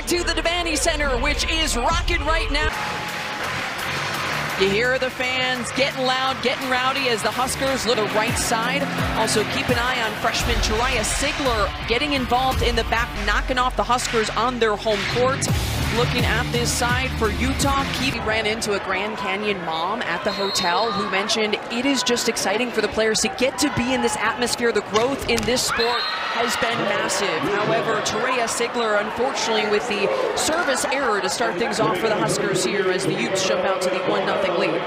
back to the Devaney Center, which is rocking right now. You hear the fans getting loud, getting rowdy as the Huskers look to the right side. Also keep an eye on freshman Tariah Sigler getting involved in the back, knocking off the Huskers on their home court. Looking at this side for Utah, Keith ran into a Grand Canyon mom at the hotel who mentioned it is just exciting for the players to get to be in this atmosphere. The growth in this sport has been massive. However, Tariah Sigler, unfortunately, with the service error to start things off for the Huskers here as the Utes jump out to the 1-0 lead.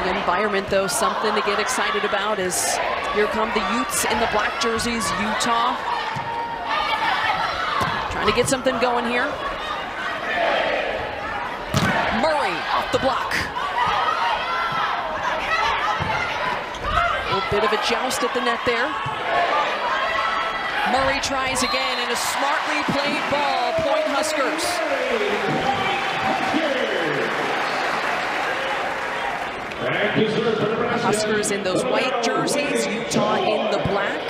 The environment, though, something to get excited about as here come the Utes in the black jerseys, Utah. Trying to get something going here. Murray off the block. A little bit of a joust at the net there. Murray tries again, and a smartly played ball. Point Huskers. Huskers in those white jerseys, Utah in the black.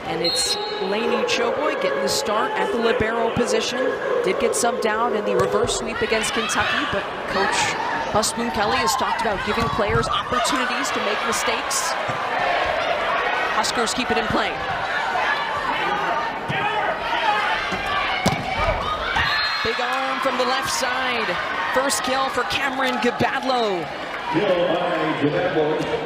And it's Laney Choboy getting the start at the libero position. Did get subbed out in the reverse sweep against Kentucky, but Coach Busboom Kelly has talked about giving players opportunities to make mistakes. Huskers keep it in play. Big arm from the left side. First kill for Cameron Gbadlo.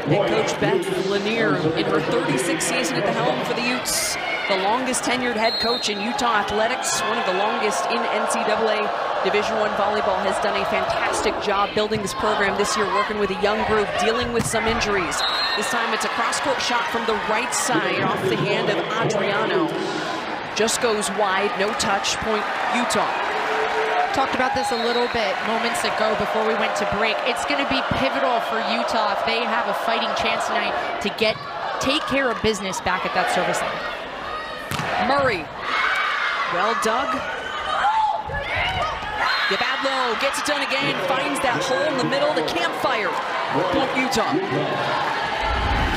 Head coach Beth Lanier in her 36th season at the helm for the Utes. The longest tenured head coach in Utah athletics, one of the longest in NCAA Division I volleyball, has done a fantastic job building this program this year, working with a young group, dealing with some injuries. This time it's a cross-court shot from the right side off the hand of Adriano. Just goes wide, no touch, point Utah. Talked about this a little bit moments ago before we went to break. It's going to be pivotal for Utah if they have a fighting chance tonight to take care of business back at that service line. Murray, well dug. Gbadlo gets it done again, finds that hole in the middle, the campfire. Point Utah.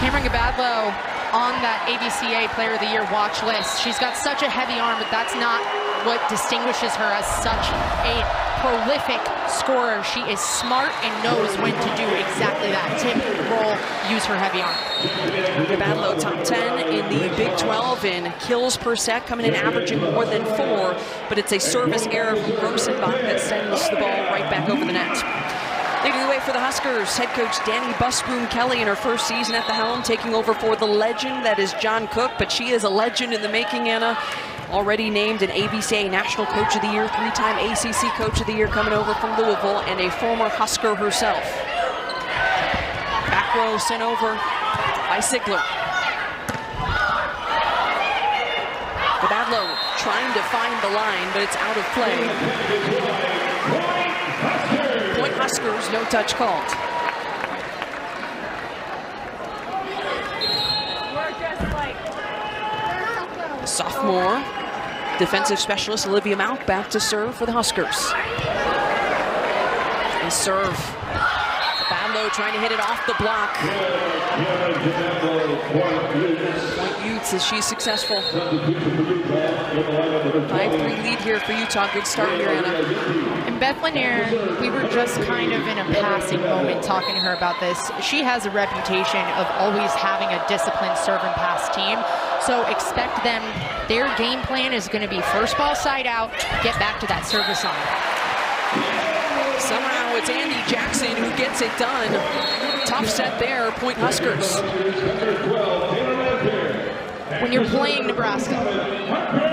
Cameron Gbadlo on that ABCA Player of the Year watch list. She's got such a heavy arm, but that's not what distinguishes her as such a prolific scorer. She is smart and knows when to do exactly that. Tip, roll, use her heavy arm. Gbadlo top 10 in the Big 12 in kills per set, coming in averaging more than 4, but it's a service error from Grossenbach that sends the ball right back over the net. Leading the way for the Huskers, head coach Dani Busboom Kelly in her first season at the helm, taking over for the legend that is John Cook, but she is a legend in the making, Anna. Already named an ABCA National Coach of the Year, 3-time ACC Coach of the Year coming over from Louisville, and a former Husker herself. Back row sent over by Sigler. Gbadlo trying to find the line, but it's out of play. Point Huskers, no touch called. Sophomore defensive specialist Olivia Mount back to serve for the Huskers. And serve. Gbadlo trying to hit it off the block. Point Utes as she's successful. 5-3 lead here for Utah. Good start here, Anna. And Beth Lanier, we were just kind of in a passing moment talking to her about this. She has a reputation of always having a disciplined serve and pass team. So expect them, their game plan is going to be first ball side out, get back to that service line. Somehow it's Andy Jackson who gets it done. Tough set there, point Huskers. When you're playing Nebraska,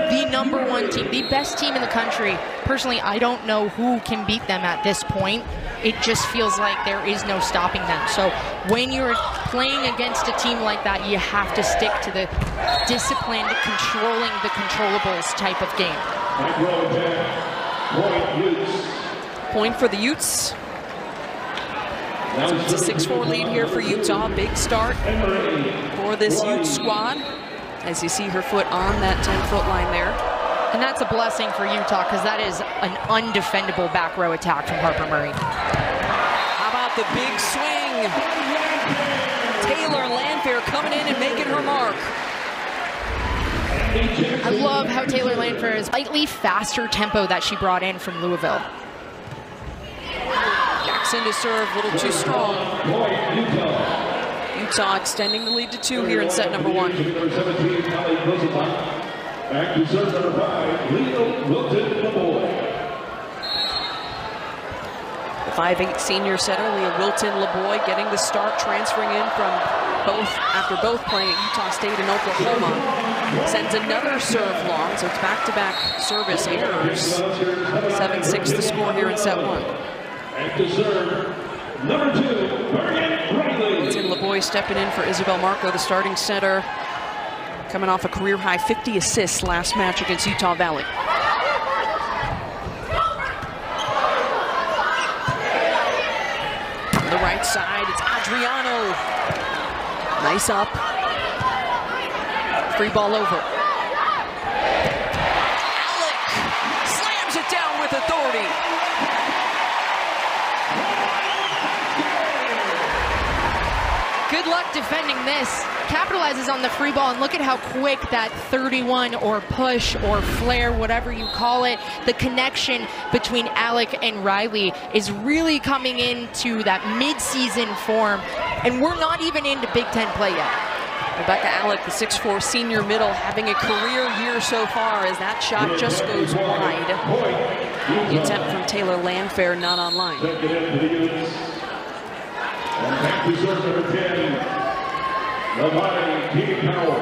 the #1 team, the best team in the country, personally, I don't know who can beat them at this point. It just feels like there is no stopping them. So when you're playing against a team like that, you have to stick to the disciplined, controlling the controllables type of game. Point for the Utes. So it's a 6-4 lead here for Utah. Big start for this Utes squad. As you see her foot on that 10-foot line there. And that's a blessing for Utah because that is an undefendable back row attack from Harper Murray. How about the big swing? Taylor Landfair coming in and making her mark. I love how Taylor Landfair is slightly faster tempo that she brought in from Louisville. Jackson to serve, a little too strong. Utah extending the lead to 2 here in set number 1. Back to serve number 5, Leo Wilton-LeBoy. The 5'8" senior setter, Leah Wilton-LeBoy, getting the start, transferring in from after both playing at Utah State and Oklahoma. Sends another serve long, so it's back-to-back service errors. 7-6 the score here in set 1. Back to serve number 2, Morgan Riley. Wilton-LeBoy stepping in for Isabel Marco, the starting setter, coming off a career-high 50 assists last match against Utah Valley. On the right side, it's Adriano. Nice up. Free ball over. Alec slams it down with authority. Good luck defending this. Capitalizes on the free ball, and look at how quick that 31 or push or flare, whatever you call it, the connection between Alec and Riley is really coming into that mid-season form, and we're not even into Big Ten play yet. Rebecca Alec, the 6'4" senior middle, having a career year so far as that shot just goes wide. The attempt from Taylor Landfair not online. Back to serve number 10, Levani Key Powell.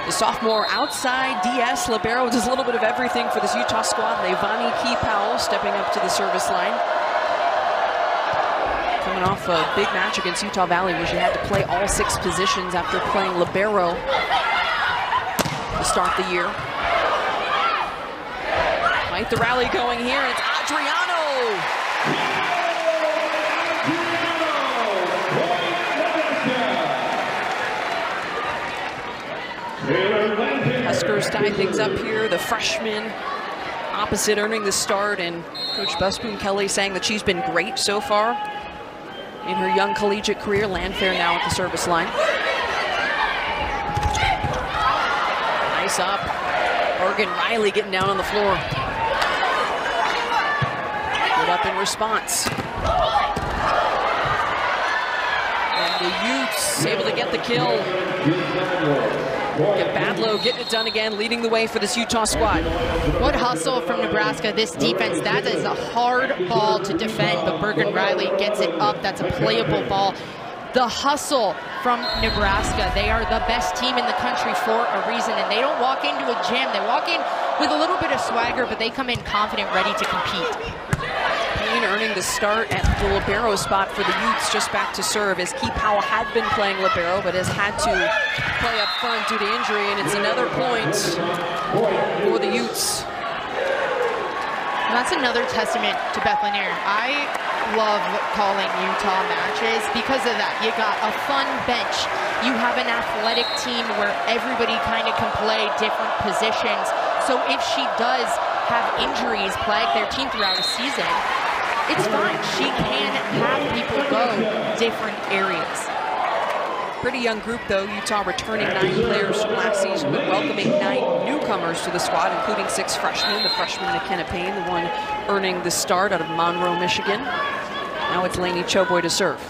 The sophomore outside DS libero does a little bit of everything for this Utah squad. Levani Key Powell stepping up to the service line. Coming off a big match against Utah Valley where she had to play all 6 positions after playing libero to start the year. Quite the rally going here, and it's Adriano. Huskers tie things up here. The freshman opposite earning the start, and Coach Busboom Kelly saying that she's been great so far in her young collegiate career. Landfair now at the service line. Nice up. Morgan Riley getting down on the floor. Good up in response. And the Utes able to get the kill. Gabadlo getting it done again, leading the way for this Utah squad. What hustle from Nebraska. This defense, that is a hard ball to defend, but Bergen Riley gets it up. That's a playable ball. The hustle from Nebraska. They are the best team in the country for a reason, and they don't walk into a gym. They walk in with a little bit of swagger, but they come in confident, ready to compete. Payne earning the start at the libero spot for the Utes, just back to serve, as Key Powell had been playing libero, but has had to play up front due to injury, and it's another point for the Utes. And that's another testament to Beth Lanier. I love calling Utah matches because of that. You got a fun bench. You have an athletic team where everybody kind of can play different positions. So if she does have injuries plague their team throughout a season, it's fine. She can have people go different areas. Pretty young group though. Utah returning 9 players from last season, but welcoming 9 newcomers to the squad, including 6 freshmen. The freshman McKenna Payne, the one earning the start out of Monroe, Michigan. Now it's Lainey Choboy to serve.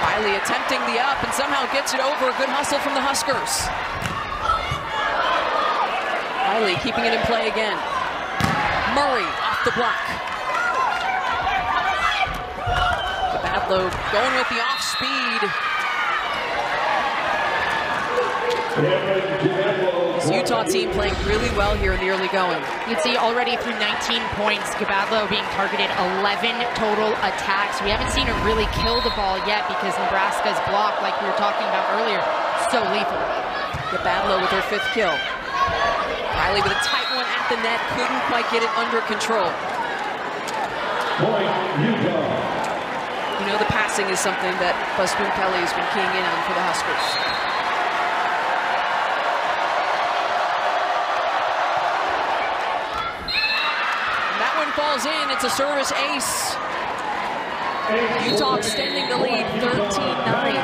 Riley attempting the up and somehow gets it over. Good hustle from the Huskers. Riley keeping it in play again. Murray off the block. Gabadlo going with the off speed. This Utah team playing really well here in the early going. You can see already through 19 points, Gabadlo being targeted 11 total attacks. We haven't seen her really kill the ball yet because Nebraska's block, like we were talking about earlier, so lethal. Gabadlo with her 5th kill. Riley with a tight one at the net, couldn't quite get it under control. Point, Utah. You know, the passing is something that Busboom Kelly has been keying in on for the Huskers. And that one falls in. It's a service ace. Utah extending the lead, 13-9.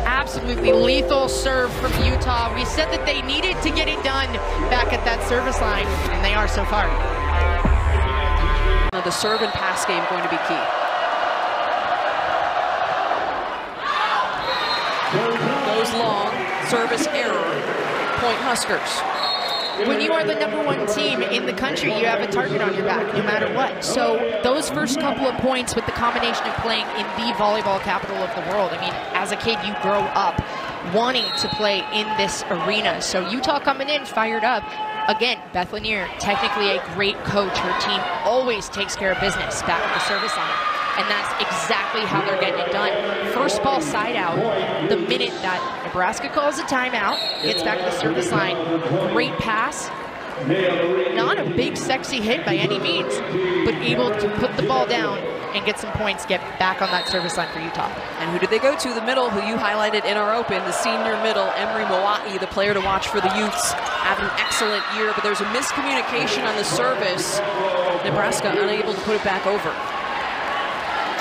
Absolutely lethal serve from Utah. We said that they needed to get it done back at that service line, and they are so far. The serve and pass game going to be key. Goes long, service error, point Huskers. When you are the #1 team in the country, you have a target on your back no matter what. So those first couple of points with the combination of playing in the volleyball capital of the world, I mean, as a kid, you grow up wanting to play in this arena. So Utah coming in fired up. Again, Beth Lanier, technically a great coach. Her team always takes care of business back at the service line. And that's exactly how they're getting it done. First ball side out, the minute that Nebraska calls a timeout, gets back to the service line. Great pass. Not a big, sexy hit by any means, but able to put the ball down and get some points, get back on that service line for Utah. And who did they go to? The middle, who you highlighted in our open, the senior middle, Emery Moa'i, the player to watch for the Utes, having an excellent year, but there's a miscommunication on the service. Nebraska unable to put it back over.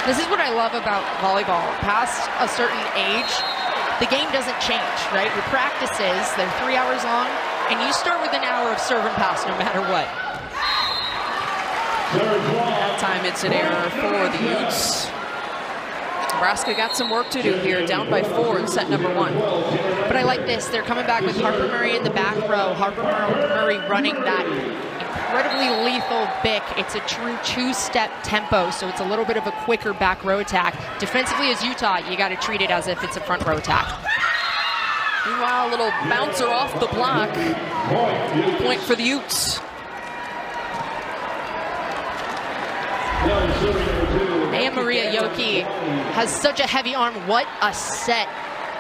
This is what I love about volleyball. Past a certain age, the game doesn't change, right? Your practices, they're 3 hours long, and you start with an hour of serve and pass no matter what. That time it's an error for the Utes. Nebraska got some work to do here, down by 4 in set #1. But I like this. They're coming back with Harper Murray in the back row. Harper Murray running that incredibly lethal Bic. It's a true two-step tempo, so it's a little bit of a quicker back row attack. Defensively as Utah, you got to treat it as if it's a front row attack. Meanwhile, a little bouncer off the block. Point for the Utes. Maria Yoki has such a heavy arm. What a set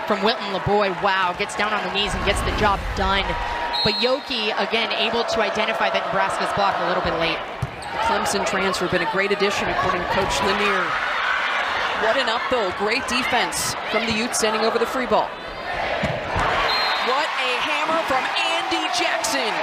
from Wilton LeBoy. Wow, gets down on the knees and gets the job done. But Yoki, again, able to identify that Nebraska's block a little bit late. The Clemson transfer, been a great addition according to Coach Lanier. What an up though, great defense from the Utes sending over the free ball. What a hammer from Andy Jackson.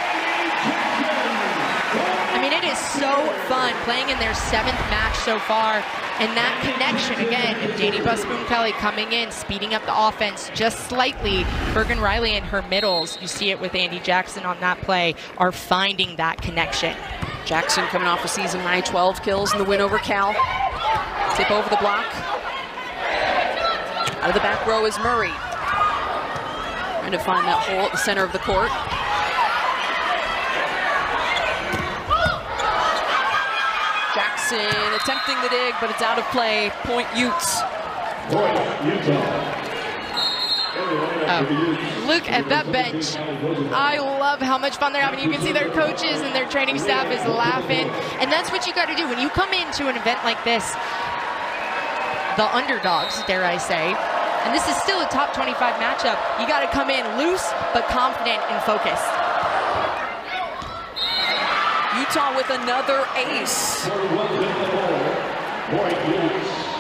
I mean, it is so fun playing in their 7th match so far. And that connection, again, Danny Busboom-Kelly coming in, speeding up the offense just slightly. Bergen Riley and her middles, you see it with Andy Jackson on that play, are finding that connection. Jackson coming off a season high 12 kills in the win over Cal. Tip over the block. Out of the back row is Murray. Trying to find that hole at the center of the court. Jackson attempting the dig, but it's out of play. Point Utes. Oh, look at that bench. I love how much fun they're having. You can see their coaches and their training staff is laughing. And that's what you got to do. When you come into an event like this, the underdogs, dare I say, and this is still a top 25 matchup, you got to come in loose but confident and focused. Utah with another ace.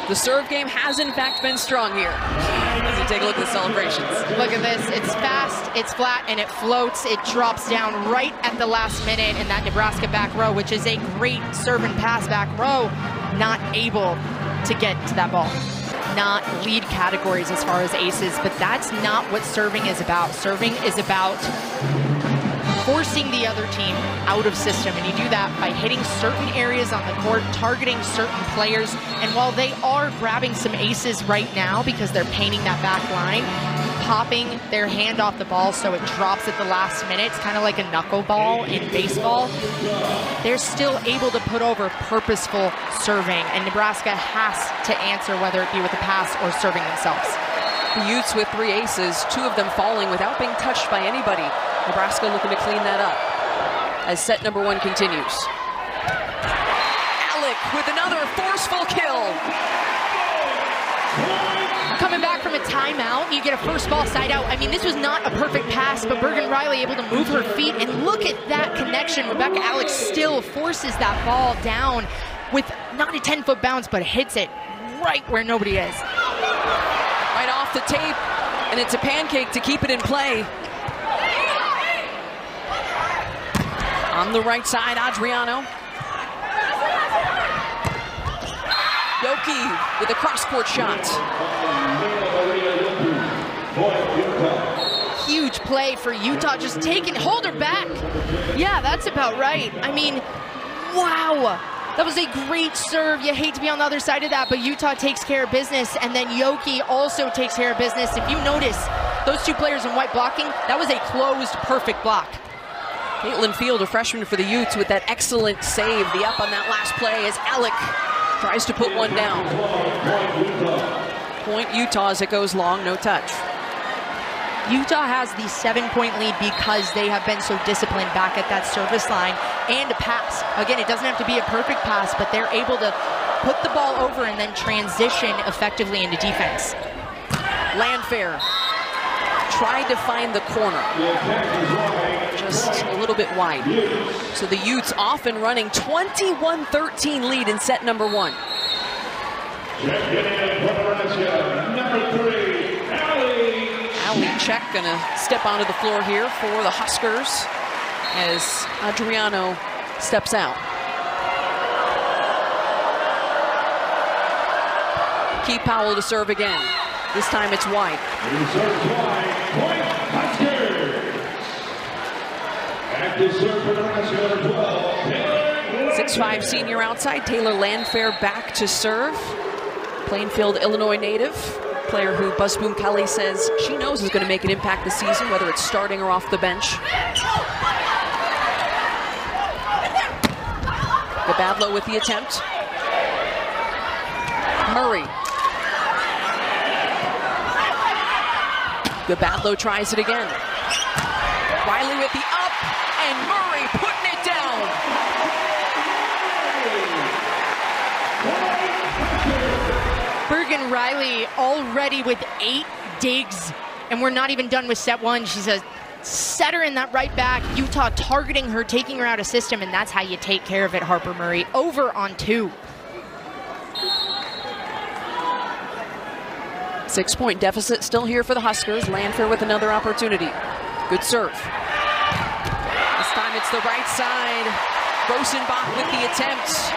The serve game has in fact been strong here. As you take a look at the celebrations. Look at this, it's fast, it's flat, and it floats. It drops down right at the last minute in that Nebraska back row, which is a great serve and pass back row, not able to get to that ball. Not lead categories as far as aces, but that's not what serving is about. Serving is about forcing the other team out of system, and you do that by hitting certain areas on the court, targeting certain players, and while they are grabbing some aces right now because they're painting that back line, popping their hand off the ball so it drops at the last minute, it's kind of like a knuckleball in baseball, they're still able to put over purposeful serving, and Nebraska has to answer whether it be with a pass or serving themselves. The Utes with 3 aces, 2 of them falling without being touched by anybody. Nebraska looking to clean that up as set #1 continues. Alec with another forceful kill. Coming back from a timeout, you get a first ball side out. I mean, this was not a perfect pass, but Bergen Riley able to move her feet, and look at that connection. Rebecca Alex still forces that ball down with not a 10-foot bounce, but hits it right where nobody is. Right off the tape, and it's a pancake to keep it in play. On the right side, Adriano. Yoki with a cross-court shot. Huge play for Utah, just hold her back. Yeah, that's about right. I mean, wow. That was a great serve. You hate to be on the other side of that, but Utah takes care of business, and then Yoki also takes care of business. If you notice, those two players in white blocking, that was a closed, perfect block. Caitlin Field, a freshman for the Utes, with that excellent save. The up on that last play as Alec tries to put one down. Point Utah as it goes long, no touch. Utah has the 7-point lead because they have been so disciplined back at that service line and a pass. Again, it doesn't have to be a perfect pass, but they're able to put the ball over and then transition effectively into defense. Landfair tried to find the corner, just a little bit wide. So the Utes off and running, 21-13 lead in set number 1. Ali Czech gonna step onto the floor here for the Huskers as Adriano steps out. Keith Powell to serve again. This time it's wide. 6'5" senior outside. Taylor Landfair back to serve. Plainfield, Illinois native. Player who Buzz Boom Kelly says she knows is going to make an impact this season, whether it's starting or off the bench. Gabadlo with the attempt. Murray. Gabadlo tries it again. Riley with the up, and Murray putting it down. Bergen Riley already with 8 digs, and we're not even done with set 1. She's a setter in that right back. Utah targeting her, taking her out of system, and that's how you take care of it, Harper Murray. Over on 2. 6-point deficit still here for the Huskers. Landfair with another opportunity. Good serve. This time it's the right side. Rosenbach with the attempt.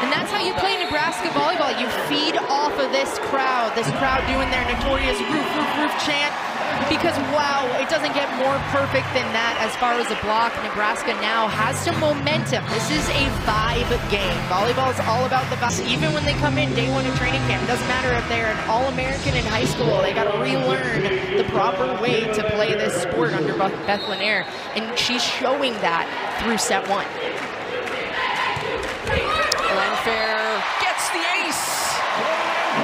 And that's how you play Nebraska volleyball. You feed off of this crowd doing their notorious roof, roof, roof chant. Because, wow, it doesn't get more perfect than that as far as a block. Nebraska now has some momentum. This is a vibe game. Volleyball is all about the vibe. Even when they come in day 1 of training camp, it doesn't matter if they're an All-American in high school. They got to relearn the proper way to play this sport under Beth Lanier. And she's showing that through set 1. Landfair gets the ace.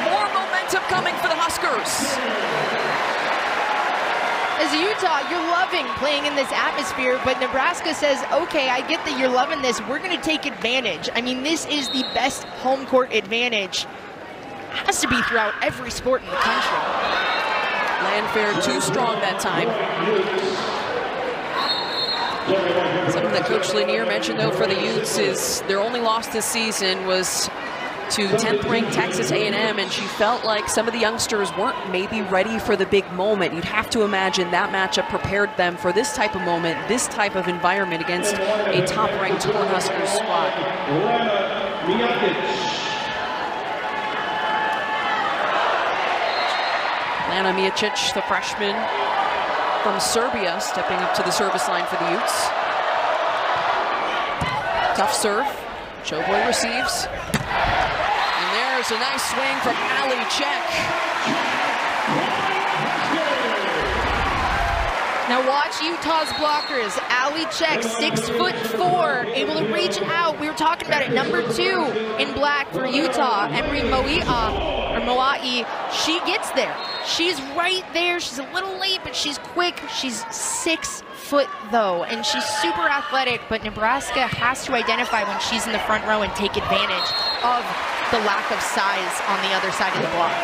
More momentum coming for the Huskers. As Utah, you're loving playing in this atmosphere, but Nebraska says, okay, I get that you're loving this. We're going to take advantage. I mean, this is the best home court advantage. Has to be throughout every sport in the country. Landfair too strong that time. Something that Coach Lanier mentioned, though, for the Utes is their only loss this season was to 10th-ranked Texas A&M, and she felt like some of the youngsters weren't maybe ready for the big moment. You'd have to imagine that matchup prepared them for this type of moment, this type of environment against a top-ranked Cornhuskers squad. Lana Mijicic, the freshman from Serbia, stepping up to the service line for the Utes. Tough serve. Choboy receives. And there's a nice swing from Ali Czech. Now watch Utah's blockers. Ali Czech, 6'4", able to reach out. We were talking about it. Number 2 in black for Utah, Emery Moai. She gets there. She's right there. She's a little late, but she's quick. She's 6 foot though, and she's super athletic, but Nebraska has to identify when she's in the front row and take advantage of the lack of size on the other side of the block.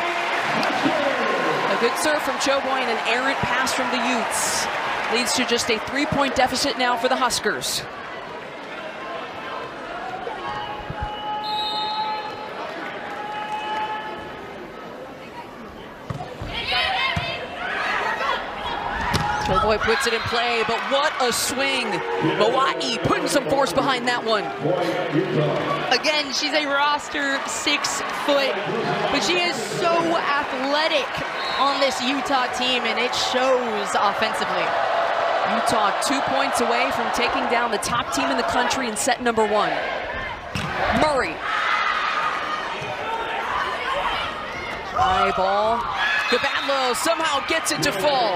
A good serve from Choboy and an errant pass from the Utes. Leads to just a 3-point deficit now for the Huskers. Choboy puts it in play, but what a swing. Moai putting some force behind that one. Again, she's a roster 6 foot, but she is so athletic on this Utah team, and it shows offensively. Utah 2 points away from taking down the top team in the country in set number 1. Murray. High ball. Gabadlo somehow gets it to fall.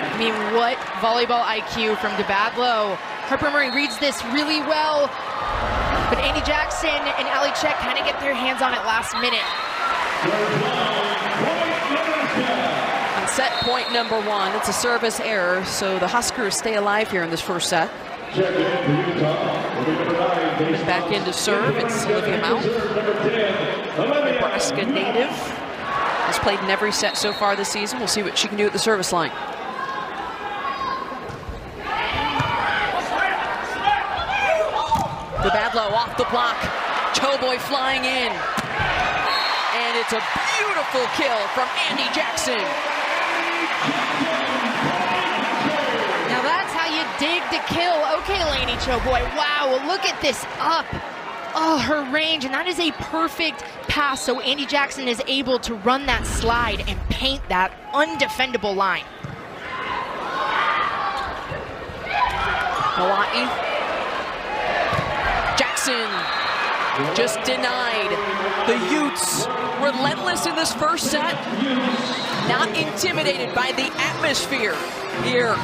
I mean, what volleyball IQ from Gabadlo. Harper Murray reads this really well, but Andy Jackson and Ali Czech kind of get their hands on it last minute. On set point number 1, it's a service error, so the Huskers stay alive here in this first set. Back into serve, it's Olivia Mount, Nebraska native. Has played in every set so far this season. We'll see what she can do at the service line. Gabadlo off the block. Choboy flying in. And it's a beautiful kill from Andy Jackson. Now that's how you dig to kill. Okay, Lainey Choboy. Wow, look at this up. Oh, her range, and that is a perfect pass, so Andy Jackson is able to run that slide and paint that undefendable line. Hawaii. Jackson just denied. The Utes relentless in this first set, not intimidated by the atmosphere here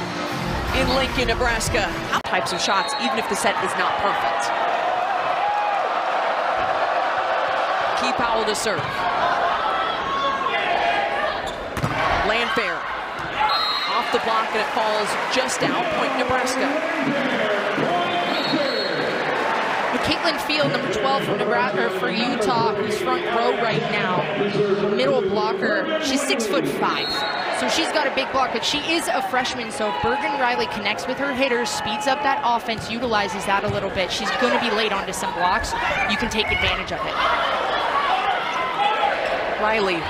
in Lincoln, Nebraska. Types of shots, even if the set is not perfect. Key Powell to serve. Landfair off the block, and it falls just out. Point Nebraska. Caitlin Field, number 12 from Nebraska, for Utah, who's front row right now, middle blocker. She's 6'5", so she's got a big block, but she is a freshman, so if Bergen Riley connects with her hitters, speeds up that offense, utilizes that a little bit, she's going to be late onto some blocks. You can take advantage of it. Riley.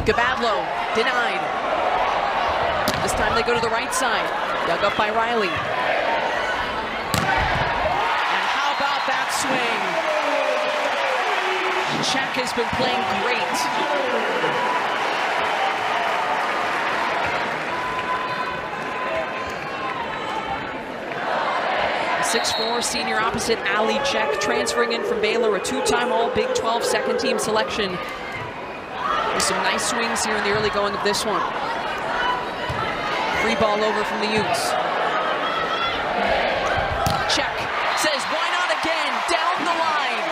Gabadlo denied. This time they go to the right side. Dug up by Riley. And how about that swing? Czech has been playing great. 6'4", senior opposite Ali Czech, transferring in from Baylor, a 2-time All-Big 12 second-team selection. With some nice swings here in the early going of this one. Free ball over from the Utes. Czech says, why not again? Down the line.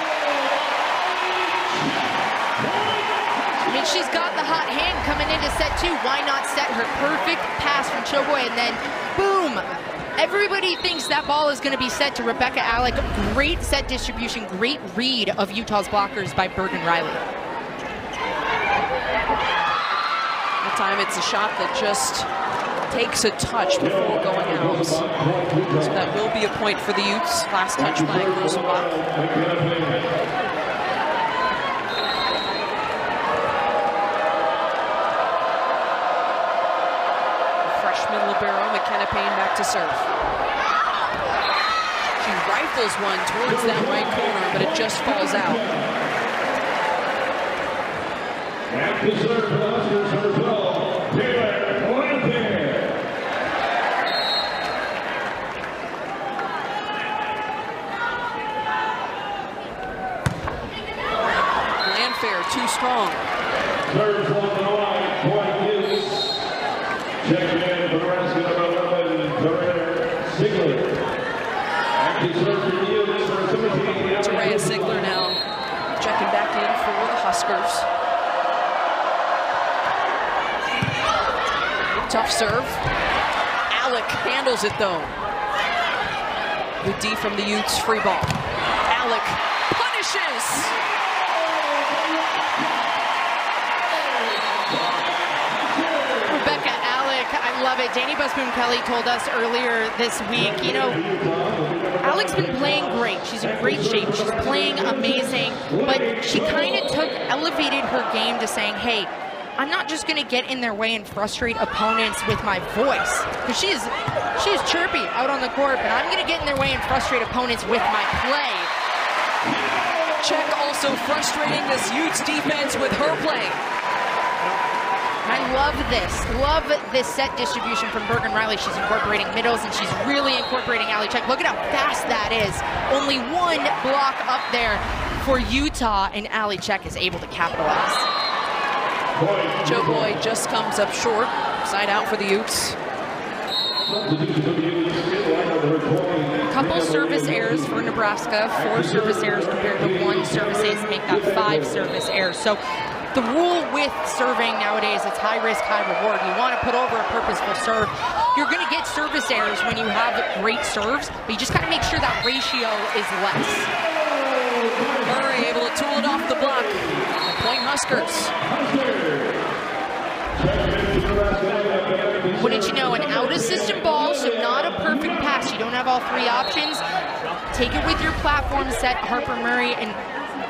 I mean, she's got the hot hand coming into set 2. Why not set her perfect pass from Choboy, and then boom. Everybody thinks that ball is going to be set to Rebecca Alec. Great set distribution, great read of Utah's blockers by Bergen Riley. That time it's a shot that just takes a touch before going out. So that will be a point for the Utes. Last touch by Rosenbach. Freshman libero McKenna Payne back to serve. She rifles one towards that right corner, but it just falls out. Back to serve for the Huskers, number 12, Taylor Landfair. Landfair too strong. Serves on the line, point is check in for Nebraska, number 11, Torreya Sigler. Back to serve for the Utes, number 17. Torreya Sigler now checking back in for the Huskers. Tough serve. Alec handles it though. Good D from the Utes, free ball. Alec punishes. Rebecca Alec, I love it. Danny Busboom-Kelly told us earlier this week, you know, Alec's been playing great. She's in great shape. She's playing amazing, but she kind of elevated her game to saying, hey, I'm not just going to get in their way and frustrate opponents with my voice, because she's chirpy out on the court, but I'm going to get in their way and frustrate opponents with my play. Czech also frustrating this Utes defense with her play. I love this set distribution from Bergen Reilly. She's incorporating middles, and she's really incorporating Ali Czech. Look at how fast that is. Only one block up there for Utah, and Ali Czech is able to capitalize. Jo Boyd just comes up short. Side out for the Utes. Couple service errors for Nebraska. 4 service errors compared to 1 service ace, make that 5 service errors. So the rule with serving nowadays, it's high risk, high reward. You want to put over a purposeful serve. You're going to get service errors when you have great serves, but you just got to make sure that ratio is less. Murray able to tool it off the block. Point Huskers. Wouldn't you know, an out-of-system ball, so not a perfect pass. You don't have all 3 options. Take it with your platform set, Harper Murray, and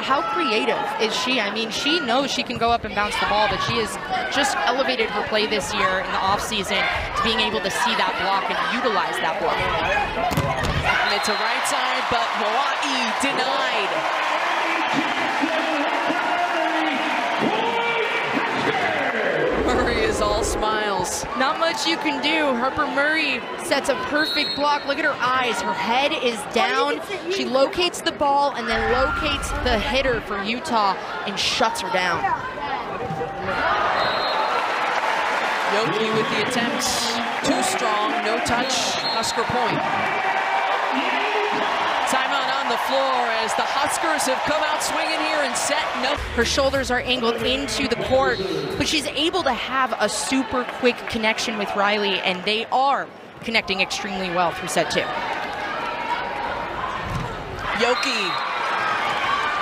how creative is she? I mean, she knows she can go up and bounce the ball, but she has just elevated her play this year in the offseason to being able to see that block and utilize that block. And it's a right side, but Hawaii denied. Murray is all smiles. Not much you can do. Harper Murray sets a perfect block. Look at her eyes. Her head is down. She locates the ball and then locates the hitter for Utah and shuts her down. Yoki with the attempts. Too strong, no touch. Husker point. Timeout on the floor as the Huskers have come out swinging here and set no. Her shoulders are angled into the court, but she's able to have a super quick connection with Reilly, and they are connecting extremely well through set 2. Yoki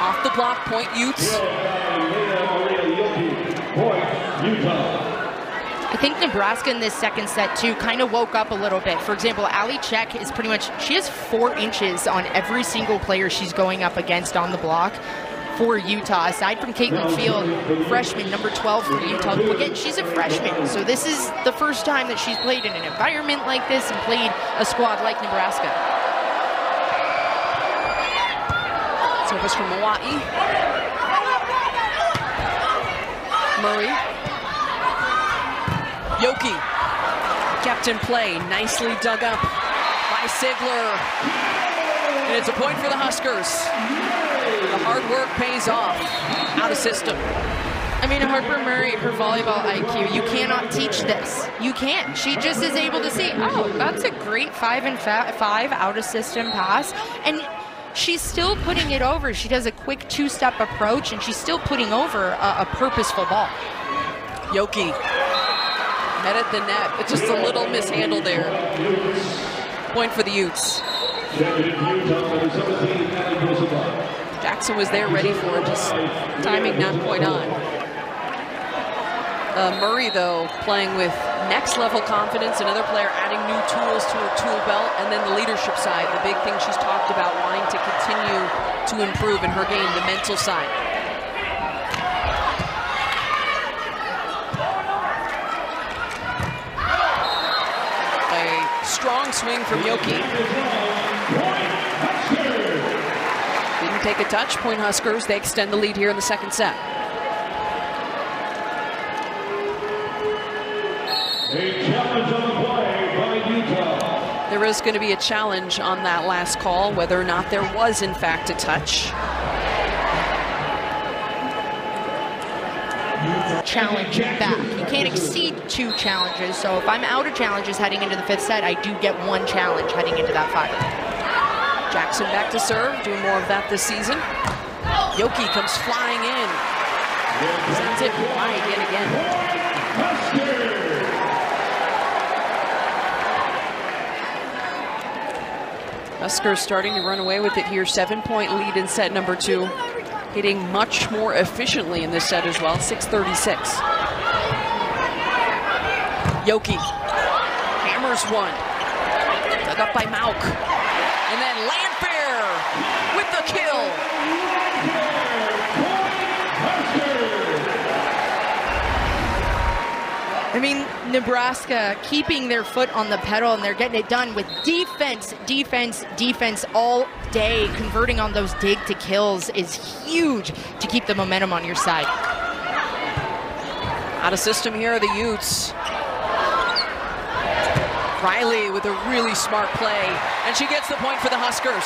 off the block, point Utes. Point Utah. I think Nebraska in this second set too kind of woke up a little bit. For example, Ali Czech is pretty much, she has 4 inches on every single player she's going up against on the block for Utah. Aside from Caitlin Field, freshman, number 12 for Utah, who again, she's a freshman. So this is the first time that she's played in an environment like this and played a squad like Nebraska. Service from Hawaii. Murray. Yoki kept in play, nicely dug up by Sigler. And it's a point for the Huskers. The hard work pays off. Out of system. I mean, Harper Murray, her volleyball IQ, you cannot teach this. You can't. She just is able to see, oh, that's a great 5-and-5 out of system pass. And she's still putting it over. She does a quick 2-step approach, and she's still putting over a purposeful ball. Yoki. Head at the net. It's just a little mishandled there. Point for the Utes. Jackson was there ready for it, just timing not quite on. Murray, though, playing with next level confidence. Another player adding new tools to her tool belt. And then the leadership side, the big thing she's talked about, wanting to continue to improve in her game, the mental side. Strong swing from Yoki. Didn't take a touch. Point Huskers. They extend the lead here in the second set. A challenge on the play by Utah. There is going to be a challenge on that last call, whether or not there was in fact a touch. Challenge back. You can't exceed 2 challenges, so if I'm out of challenges heading into the 5th set, I do get 1 challenge heading into that 5. Jackson back to serve, doing more of that this season. Yoki comes flying in. Sends it wide yet again. Huskers starting to run away with it here. 7-point lead in set number 2. Hitting much more efficiently in this set as well, 636. Yoki hammers one. Dug up by Mauk. And then Landfair with the kill. I mean, Nebraska keeping their foot on the pedal, and they're getting it done with defense, defense, defense all day. Converting on those dig to kills is huge to keep the momentum on your side. Out of system here are the Utes. Riley with a really smart play, and she gets the point for the Huskers.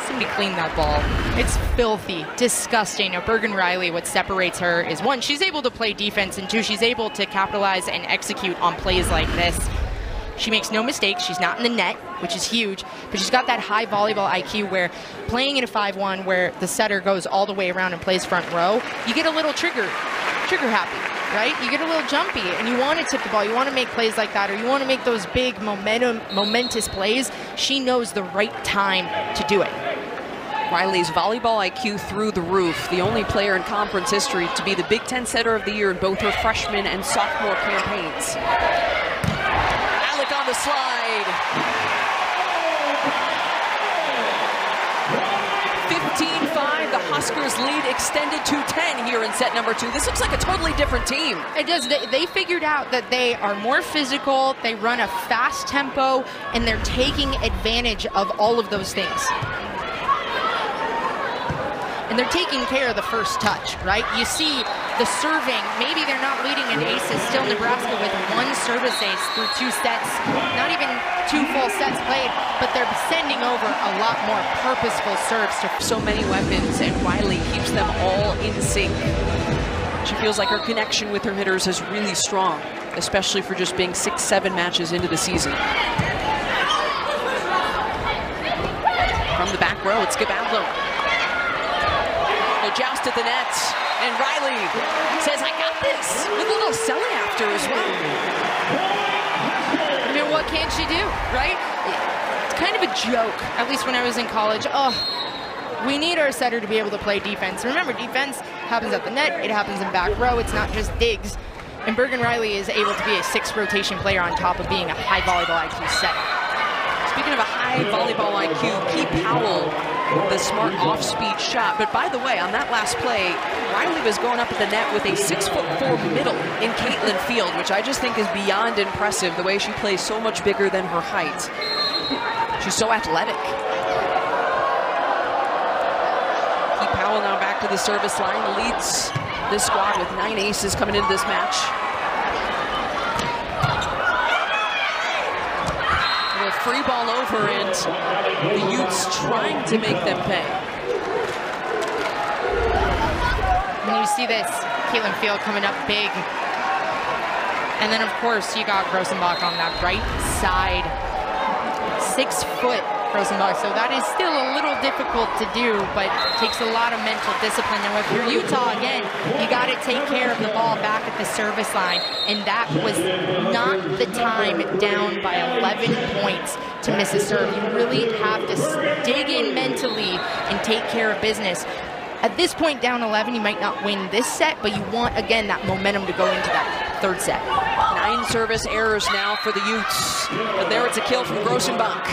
Somebody clean that ball. It's filthy, disgusting. Now, Bergen Riley, what separates her is, one, she's able to play defense, and two, she's able to capitalize and execute on plays like this. She makes no mistakes. She's not in the net, which is huge, but she's got that high volleyball IQ where playing in a 5-1 where the setter goes all the way around and plays front row, you get a little trigger happy, right? You get a little jumpy and you want to tip the ball. You want to make plays like that, or you want to make those big momentous plays. She knows the right time to do it. Riley's volleyball IQ through the roof. The only player in conference history to be the Big Ten Setter of the Year in both her freshman and sophomore campaigns. On the slide. 15-5, the Huskers lead extended to 10 here in set number 2. This looks like a totally different team. It does. They figured out that they are more physical, they run a fast tempo, and they're taking advantage of all of those things. And they're taking care of the first touch, right? You see the serving, maybe they're not leading in aces, still Nebraska with 1 service ace through 2 sets, not even 2 full sets played, but they're sending over a lot more purposeful serves to so many weapons, and Riley keeps them all in sync. She feels like her connection with her hitters is really strong, especially for just being 6-7 matches into the season. From the back row, it's Gabadlo. Joust at the net, and Riley says, I got this, with a little selling after as well. I mean, what can she do, right? It's kind of a joke, at least when I was in college. Oh, we need our setter to be able to play defense. Remember, defense happens at the net, it happens in back row, it's not just digs. And Bergen Riley is able to be a 6th rotation player on top of being a high volleyball IQ setter. Speaking of a high volleyball IQ, Keith Powell, the smart off-speed shot. But by the way, on that last play, Riley was going up at the net with a 6'4" middle in Caitlin Field, which I just think is beyond impressive, the way she plays so much bigger than her height. She's so athletic. Keith Powell now back to the service line, leads this squad with 9 aces coming into this match. Free ball over, and the Utes trying to make them pay. When you see this, Caitlin Field coming up big. And then, of course, you got Grossenbach on that right side. 6-foot Grossenbach, so that is still a little difficult to do, but takes a lot of mental discipline. Now, if you're Utah, again, you got to take care of the ball back at the service line, and that was not the time down by 11 points to miss a serve. You really have to dig in mentally and take care of business. At this point, down 11, you might not win this set, but you want, again, that momentum to go into that 3rd set. 9 service errors now for the Utes. But there it's a kill from Grossenbach.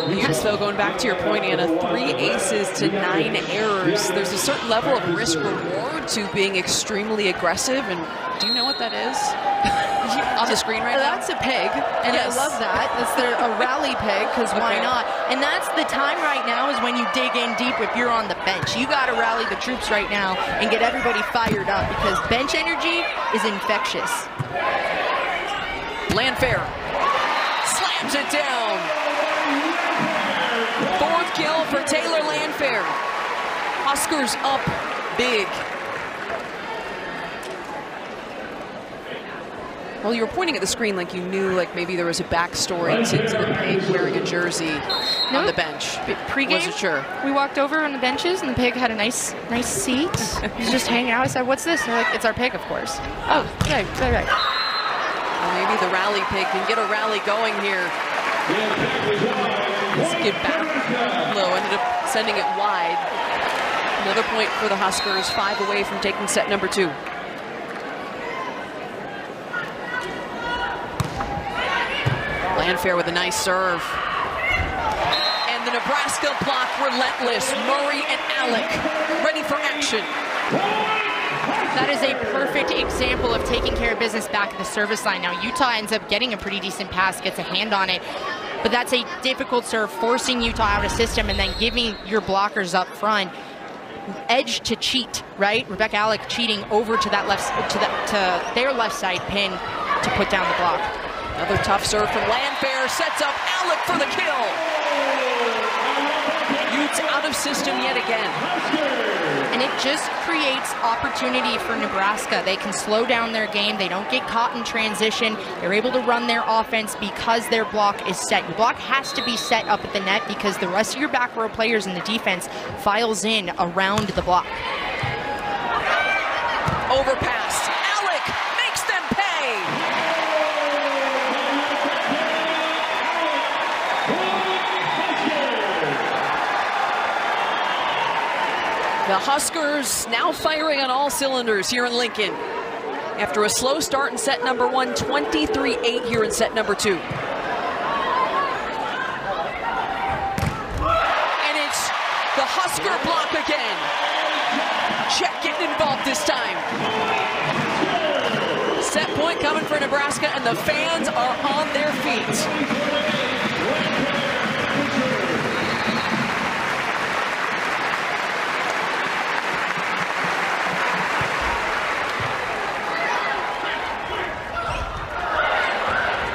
Yes, though, going back to your point, Anna, 3 aces to 9 errors. There's a certain level of risk-reward to being extremely aggressive, and do you know what that is? On the screen right now? That's a peg, and yes. I love that. That's a rally peg, because why not? And that's the time right now is when you dig in deep if you're on the bench. You got to rally the troops right now and get everybody fired up, because bench energy is infectious. Landfair slams it down. 4th kill for Taylor Landfair. Huskers up big. Well, you were pointing at the screen like you knew, like maybe there was a backstory to the pig wearing a jersey on the bench. Pre-game, wasn't sure. We walked over on the benches, and the pig had a nice seat. He was just hanging out. I said, "What's this?" And they're like, "It's our pig, of course." Oh, right. Well, maybe the rally pig can get a rally going here. Skid back low, ended up sending it wide. Another point for the Huskers, 5 away from taking set number 2. Landfair with a nice serve. And the Nebraska block relentless. Murray and Alec ready for action. That is a perfect example of taking care of business back at the service line. Now Utah ends up getting a pretty decent pass, gets a hand on it, but that's a difficult serve, forcing Utah out of system and then giving your blockers up front edge to cheat, right? Rebecca Alec cheating over to that left, to their left side pin to put down the block. Another tough serve from Landfair, sets up Alec for the kill. Utes out of system yet again. And it just creates opportunity for Nebraska. They can slow down their game. They don't get caught in transition. They're able to run their offense because their block is set. Your block has to be set up at the net because the rest of your back row players in the defense files in around the block. Overpass. Alec makes them pay. The Huskers now firing on all cylinders here in Lincoln. After a slow start in set number 1, 23-8 here in set number 2. And it's the Husker block again. Czech getting involved this time. Set point coming for Nebraska, and the fans are on their feet.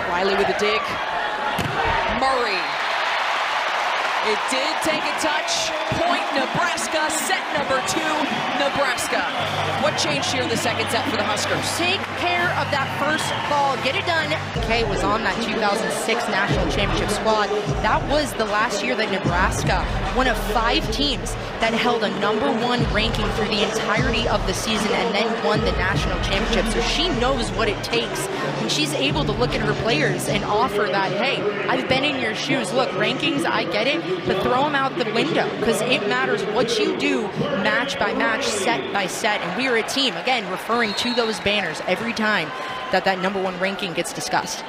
Riley with a dig. Murray. It did take a touch. Point Nebraska. Set number 2, Nebraska. What changed here in the second set for the Huskers? Take care of that first ball. Get it done. Kay was on that 2006 National Championship squad. That was the last year that Nebraska, one of 5 teams that held a #1 ranking for the entirety of the season and then won the national championship. So she knows what it takes. And she's able to look at her players and offer that, hey, I've been in your shoes. Look, rankings, I get it, but throw them out the window because it matters what you do match by match, set by set. And we are a team, again, referring to those banners every time that #1 ranking gets discussed.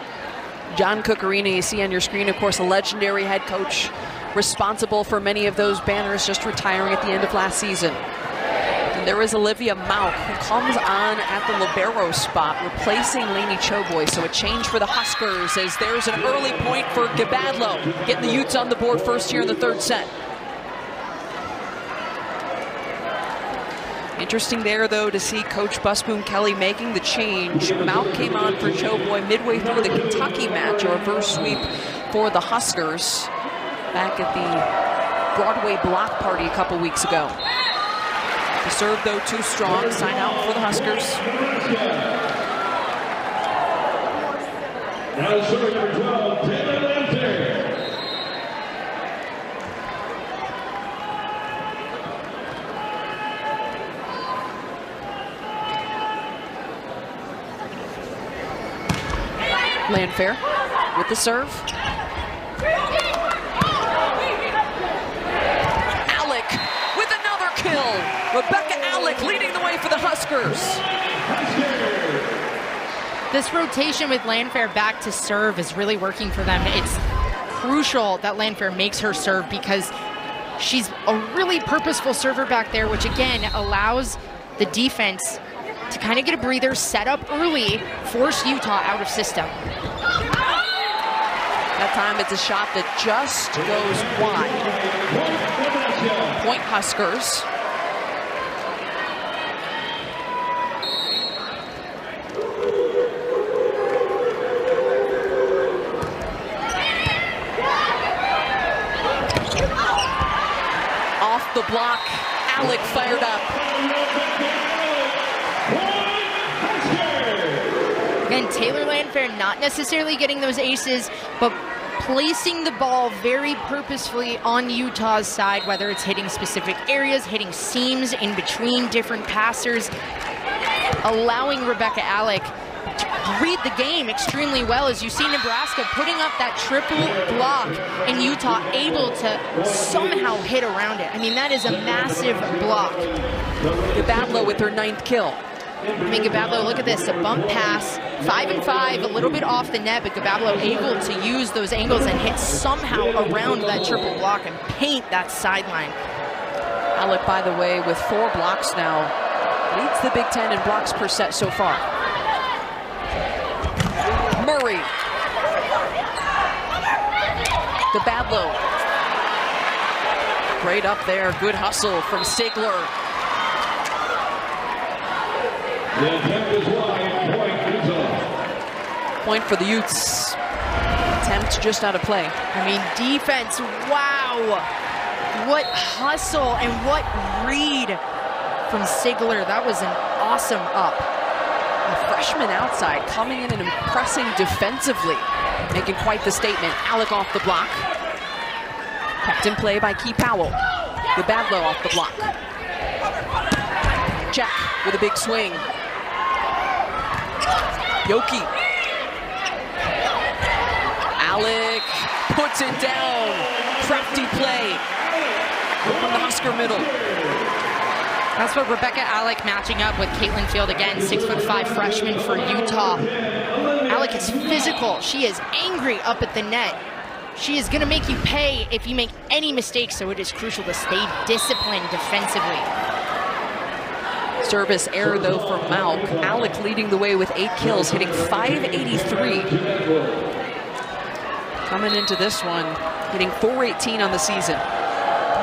John Cucurina, you see on your screen, of course, a legendary head coach responsible for many of those banners, just retiring at the end of last season. And there is Olivia Mauk, who comes on at the libero spot, replacing Lainey Choboy. So a change for the Huskers as there's an early point for Gabadlo, getting the Utes on the board first here in the third set. Interesting there, though, to see Coach Busboom Kelly making the change. Mauk came on for Choboy midway through the Kentucky match, a reverse sweep for the Huskers back at the Broadway block party a couple weeks ago. The serve, though, too strong. Sign out for the Huskers. Now serving number 12, Taylor Landfair. Landfair with the serve. Alec with another kill. Rebecca Alec leading the way for the Huskers. This rotation with Landfair back to serve is really working for them. It's crucial that Landfair makes her serve because she's a really purposeful server back there, which again allows the defense to kind of get a breather, set up early, force Utah out of system. That time it's a shot that just goes wide. Point Huskers. Off the block, Alec fired up. Again, Taylor Landfair not necessarily getting those aces, but placing the ball very purposefully on Utah's side, whether it's hitting specific areas, hitting seams in between different passers, allowing Rebecca Alec read the game extremely well, as you see Nebraska putting up that triple block and Utah able to somehow hit around it. I mean, that is a massive block. Gbadlo with her 9th kill. I mean, Gbadlo, look at this, a bump pass, 5 and 5, a little bit off the net, but Gbadlo able to use those angles and hit somehow around that triple block and paint that sideline. Alec, by the way, with 4 blocks now, leads the Big Ten in blocks per set so far. Murray. Gbadlo. Great up there, good hustle from Sigler. The attempt is wide, point Utah. Point for the Utes. Attempt just out of play. I mean, defense, wow. What hustle and what read from Sigler. That was an awesome up. The freshman outside coming in and impressing defensively, making quite the statement. Alec off the block. Kept in play by Key Powell. Gbadlo off the block. Check with a big swing. Yoki. Alec puts it down. Crafty play from the Husker middle. That's what Rebecca Alec matching up with Caitlin Field again, 6'5" freshman for Utah. Alec is physical. She is angry up at the net. She is going to make you pay if you make any mistakes, so it is crucial to stay disciplined defensively. Service error though for Malk. Alec leading the way with 8 kills, hitting .583. Coming into this one, hitting .418 on the season.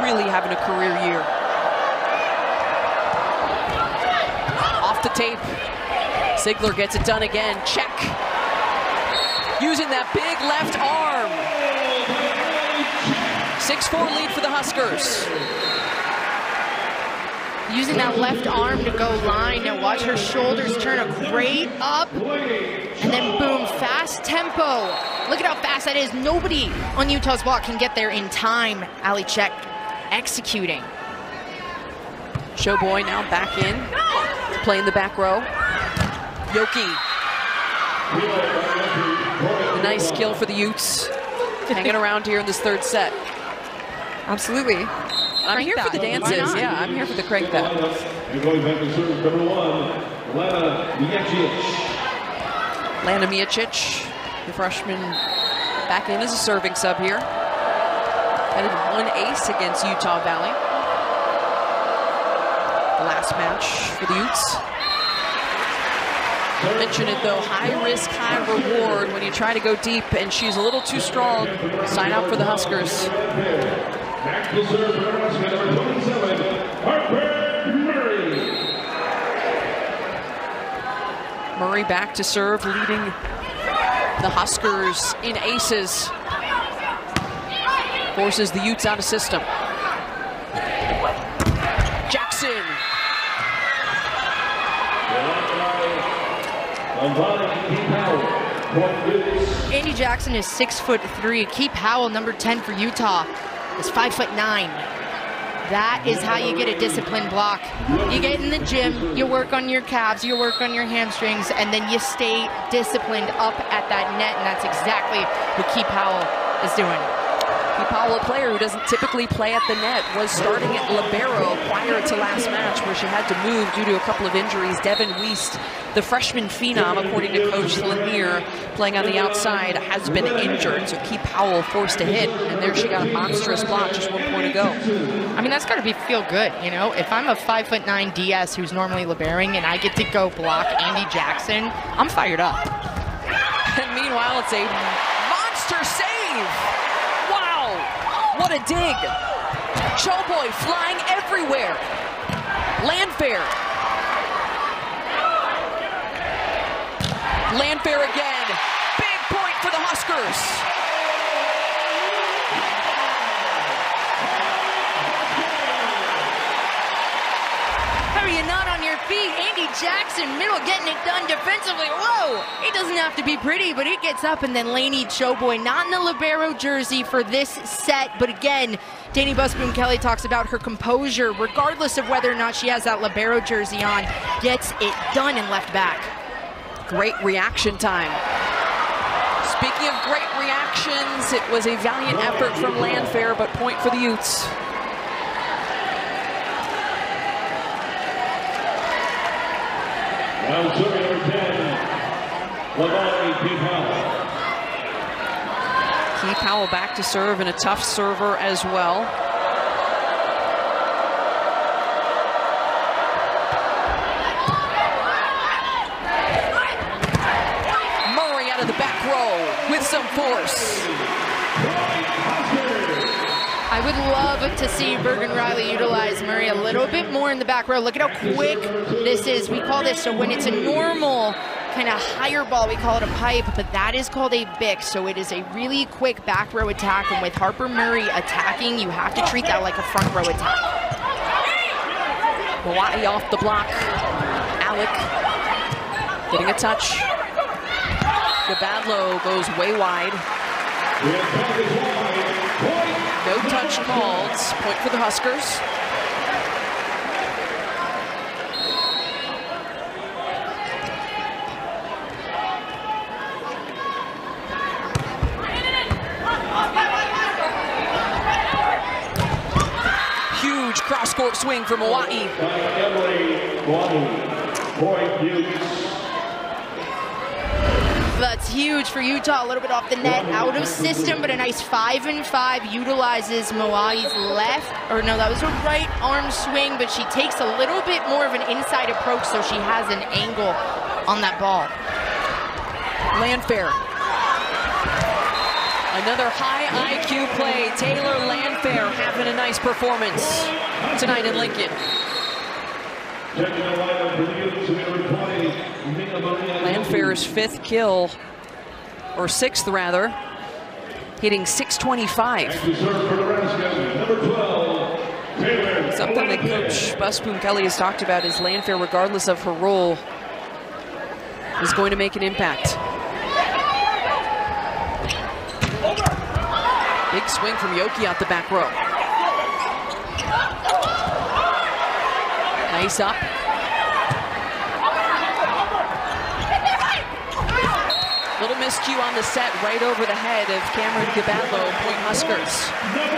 Really having a career year. Off the tape. Sigler gets it done again. Check. Using that big left arm. 6-4 lead for the Huskers. Using that left arm to go line. Now watch her shoulders turn a great up. And then boom, fast tempo. Look at how fast that is. Nobody on Utah's block can get there in time. Ali Check executing. Showboy now back in. Playing the back row. Yoki. A nice kill for the Utes. Hanging around here in this 3rd set. Absolutely. I'm here for the dances. Yeah, I'm here for the crank back. Going back to serve number 1, Lana Mijicic. Lana Mijicic, the freshman, back in as a serving sub here. Headed 1 ace against Utah Valley. The last match for the Utes. Mention it though, high risk, high reward when you try to go deep, and she's a little too strong. Sign up for the Huskers. Back to serve Nebraska, number 27, Harper Murray. Murray back to serve, leading the Huskers in aces. Forces the Utes out of system. Jackson. Andy Jackson is 6'3". Key Powell, number 10 for Utah, is 5'9". That is how you get a disciplined block. You get in the gym, you work on your calves, you work on your hamstrings, and then you stay disciplined up at that net, and that's exactly what Key Powell is doing. Key Powell, a player who doesn't typically play at the net, was starting at libero prior to last match where she had to move due to a couple of injuries. Devin Wiest, the freshman phenom, according to Coach Lanier, playing on the outside, has been injured. So Key Powell forced to hit, and there she got a monstrous block just 1 point ago. I mean, that's got to feel good, you know? If I'm a 5'9" DS who's normally liberoing and I get to go block Andy Jackson, I'm fired up. And meanwhile, it's a monster save. Wow, what a dig. Showboy flying everywhere. Landfair. Landfair again. Big point for the Huskers. How are you not on your feet? Andy Jackson, middle, getting it done defensively. Whoa! It doesn't have to be pretty, but it gets up, and then Lainey Showboy, not in the libero jersey for this set, but again, Danny Busboom Kelly talks about her composure, regardless of whether or not she has that libero jersey on, gets it done and left back. great reaction time. Speaking of great reactions, it was a valiant effort from Landfair, but point for the Utes. Now serving number 10, Levani Keith Powell. Keith Powell back to serve, and a tough server as well. Murray out of the back row with some force. I would love to see Bergen Reilly utilize Murray a little bit more in the back row. Look at how quick this is. We call this, so when it's a normal kind of higher ball, we call it a pipe, but that is called a bick. So it is a really quick back row attack, and with Harper Murray attacking, you have to treat that like a front row attack. Moai off the block. Alec getting a touch. Gabadlo goes way wide. No touch called. Point for the Huskers. Huge cross-court swing for Moai. Point Utes. That's huge for Utah, a little bit off the net, out of system, but a nice 5-and-5 utilizes Moai's left, or no, that was a right arm swing, but she takes a little bit more of an inside approach, so she has an angle on that ball. Landfair. Another high IQ play. Taylor Landfair having a nice performance tonight in Lincoln. Landfair's 5th kill, or 6th rather, hitting .625. Something that Coach Busboom Kelly has talked about is Landfair, regardless of her role, is going to make an impact. Big swing from Yoki out the back row. Nice up. Little miscue on the set right over the head of Cameron Gabadlo, Point Huskers.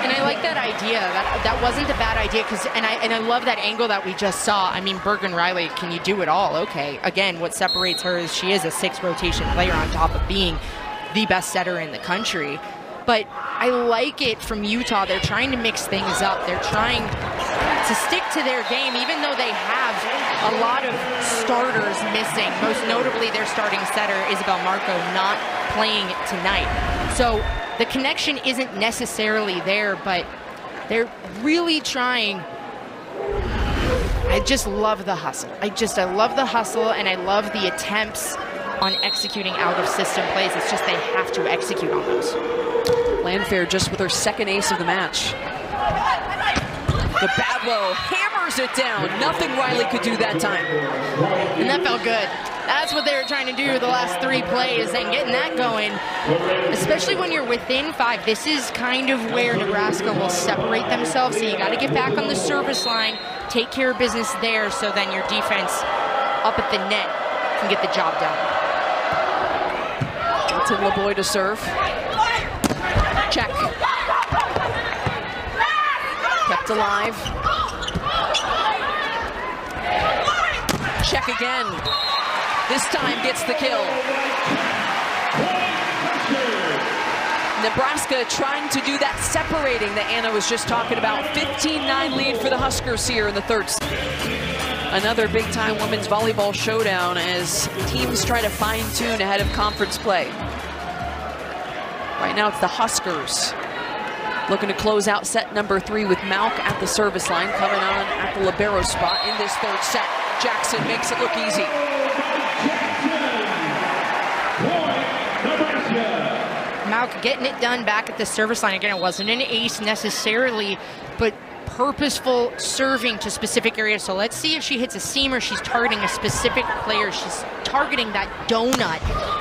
And I like that idea. That wasn't a bad idea, because and I love that angle that we just saw. I mean, Bergen Reilly, can you do it all? Okay. Again, what separates her is she is a 6 rotation player on top of being the best setter in the country. But I like it from Utah. They're trying to mix things up. They're trying to stick to their game, even though they have a lot of starters missing. Most notably, their starting setter, Isabel Marco, not playing tonight. So the connection isn't necessarily there, but they're really trying. I just love the hustle. I love the hustle, and I love the attempts on executing out-of-system plays. It's just they have to execute on those. Landfair just with her 2nd ace of the match. Gabadlo hammers it down. Nothing Reilly could do that time. And that felt good. That's what they were trying to do the last 3 plays, and getting that going, especially when you're within 5. This is kind of where Nebraska will separate themselves, so you got to get back on the service line, take care of business there, so then your defense up at the net can get the job done. Dalton LeBoy to serve. Check. Kept alive. Check again. This time gets the kill. Nebraska trying to do that separating that Anna was just talking about. 15-9 lead for the Huskers here in the 3rd. Another big-time women's volleyball showdown as teams try to fine-tune ahead of conference play. Right now it's the Huskers looking to close out set number 3 with Malk at the service line, coming on at the libero spot in this 3rd set. Jackson makes it look easy. Malk getting it done back at the service line. Again, it wasn't an ace necessarily, but purposeful serving to specific areas. So let's see if she hits a seam or she's targeting a specific player. She's targeting that donut.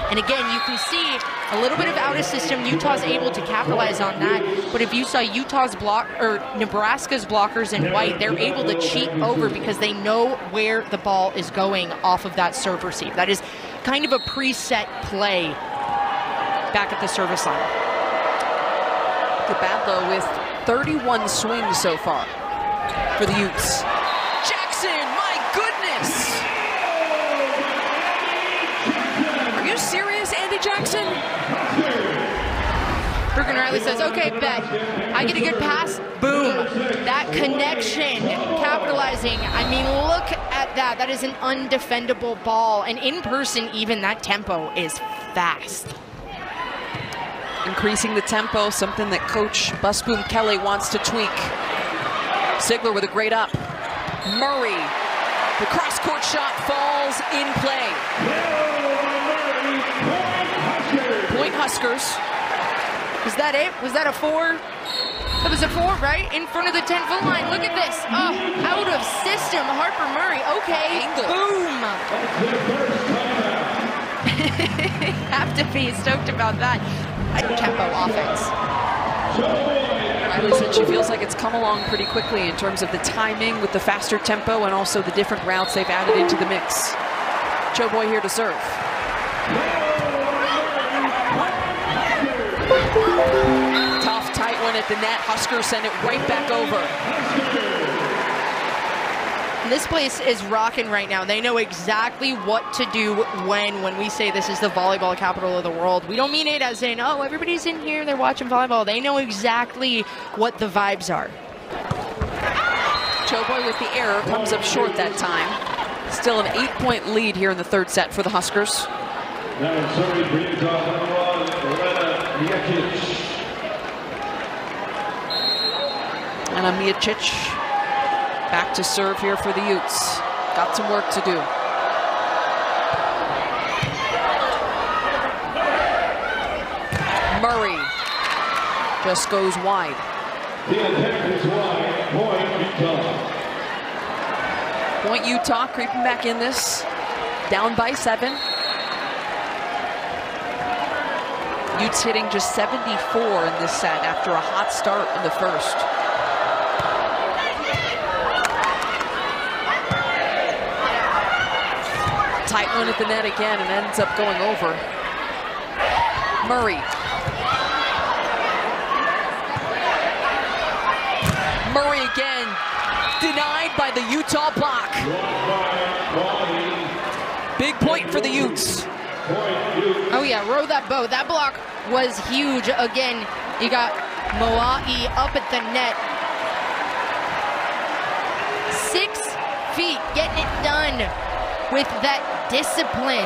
And again, you can see a little bit of out of system. Utah's able to capitalize on that. But if you saw Utah's block or Nebraska's blockers in white, they're able to cheat over because they know where the ball is going off of that serve receive. That is kind of a preset play back at the service line. Badlow with 31 swings so far for the Utes. Jackson, my goodness! Are you serious, Andy Jackson? Bergen Reilly says, okay, bet. I get a good pass, boom. That connection, capitalizing. I mean, look at that. That is an undefendable ball. And in person, even that tempo is fast. Increasing the tempo, something that Coach Busboom Kelly wants to tweak. Sigler with a great up. Murray, the cross-court shot falls in play. Point Huskers. Was that it? Was that a 4? That was a 4, right? In front of the 10-foot line. Look at this. Oh, out of system. Harper Murray. Okay. Boom. Have to be stoked about that. Tempo offense. Riley said she feels like it's come along pretty quickly in terms of the timing with the faster tempo and also the different routes they've added into the mix. Choboy here to serve. Tough, tight one at the net. Huskers send it right back over. This place is rocking right now. They know exactly what to do when we say this is the volleyball capital of the world. We don't mean it as in, oh, everybody's in here, they're watching volleyball. They know exactly what the vibes are. Choboy with the error comes up short that time. Still an 8-point lead here in the third set for the Huskers. Now serving for Utah, number 1, Elena Mijicic. And Mijicic back to serve here for the Utes. Got some work to do. Murray just goes wide. The attack is wide. Point Utah. Point Utah creeping back in this. Down by 7. Utes hitting just 74 in this set after a hot start in the first. Tight one at the net again and ends up going over. Murray. Murray again, denied by the Utah block. Big point for the Utes. Oh yeah, row that boat. That block was huge. Again, you got Moa'i up at the net. 6 feet, getting it done with that discipline.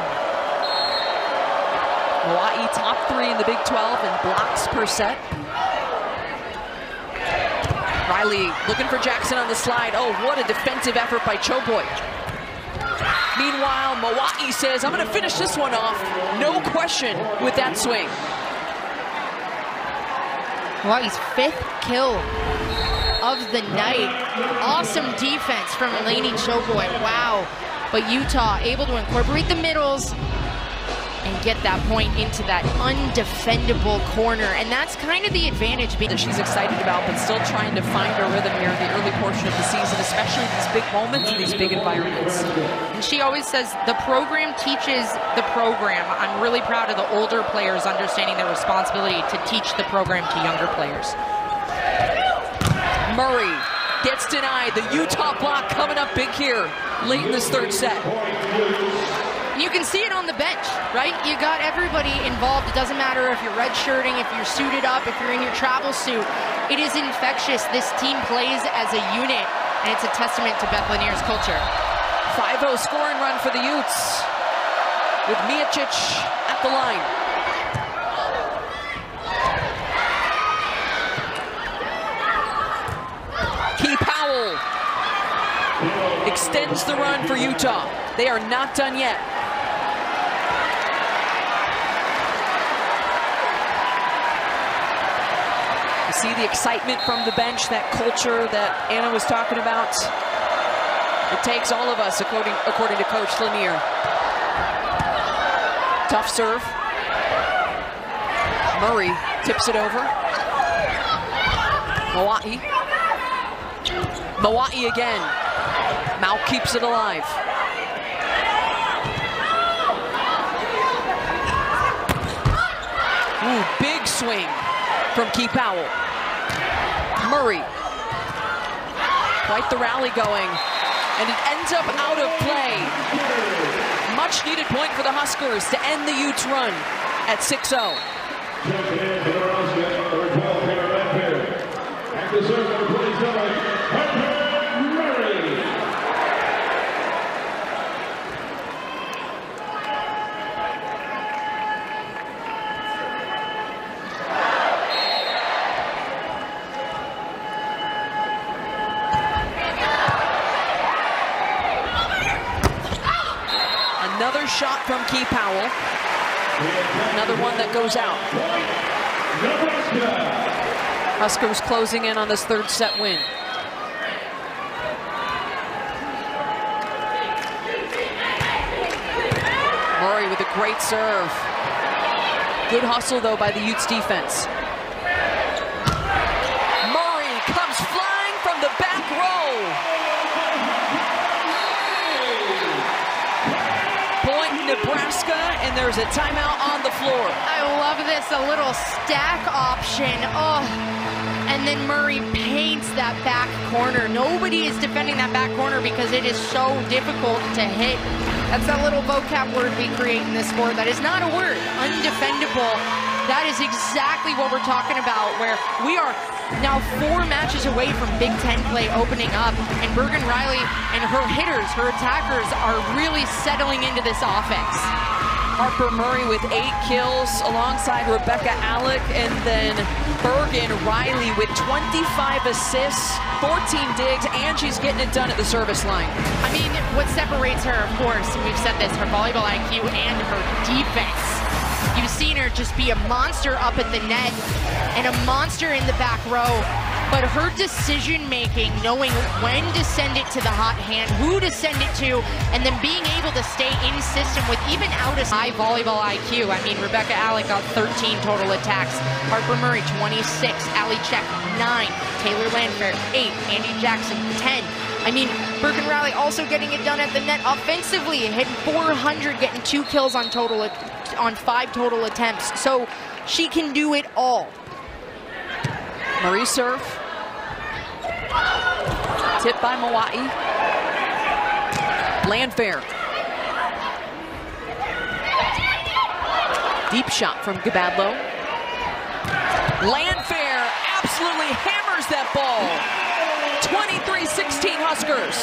Moa'i top 3 in the Big 12 in blocks per set. Riley looking for Jackson on the slide. Oh, what a defensive effort by Choboy. Meanwhile, Moa'i says, I'm going to finish this one off. No question with that swing. Moa'i's 5th kill of the night. Awesome defense from Lainey Choboy. Wow. But Utah able to incorporate the middles and get that point into that undefendable corner. And that's kind of the advantage that she's excited about, but still trying to find her rhythm here in the early portion of the season, especially these big moments and these big environments. And she always says the program teaches the program. I'm really proud of the older players understanding their responsibility to teach the program to younger players. Murray gets denied. The Utah block coming up big here late in this third set. And you can see it on the bench, right? You got everybody involved. It doesn't matter if you're redshirting, if you're suited up, if you're in your travel suit. It is infectious. This team plays as a unit, and it's a testament to Beth Lanier's culture. 5-0 scoring run for the Utes with Mijicic at the line. Key Powell extends the run for Utah. They are not done yet. You see the excitement from the bench, that culture that Anna was talking about. It takes all of us, according to Coach Lanier. Tough serve. Murray tips it over. Moa'i. Moa'i again. Mau keeps it alive. swing from Key Powell. Murray. Quite the rally going. And it ends up out of play. Much needed point for the Huskers to end the Utes run at 6-0. Another shot from Key Powell. Another one that goes out. Huskers closing in on this third set win. Murray with a great serve. Good hustle though by the Utes defense. Murray comes flying from the back row. Nebraska, and there's a timeout on the floor. I love this, a little stack option. Oh, and then Murray paints that back corner. Nobody is defending that back corner because it is so difficult to hit. That's that little vocab word we create in this sport. That is not a word, undefendable. That is exactly what we're talking about, where we are now 4 matches away from Big Ten play opening up, and Bergen Reilly and her hitters, her attackers, are really settling into this offense. Harper Murray with 8 kills alongside Rebecca Alec, and then Bergen Reilly with 25 assists, 14 digs, and she's getting it done at the service line. I mean, what separates her, of course, and we've said this, her volleyball IQ and her defense. You've seen her just be a monster up at the net and a monster in the back row, but her decision-making, knowing when to send it to the hot hand, who to send it to, and then being able to stay in system with even out of high volleyball IQ. I mean, Rebecca Alec got 13 total attacks, Harper Murray 26, Allie Check 9, Taylor Landfair 8, Andy Jackson 10. I mean, Bergen Reilly also getting it done at the net offensively, hitting 400, getting 2 kills on 5 total attempts. So she can do it all. Murray serve. Tipped by Mawai. Landfair. Deep shot from Gabadlo. Landfair absolutely hammers that ball. 23-16 Huskers.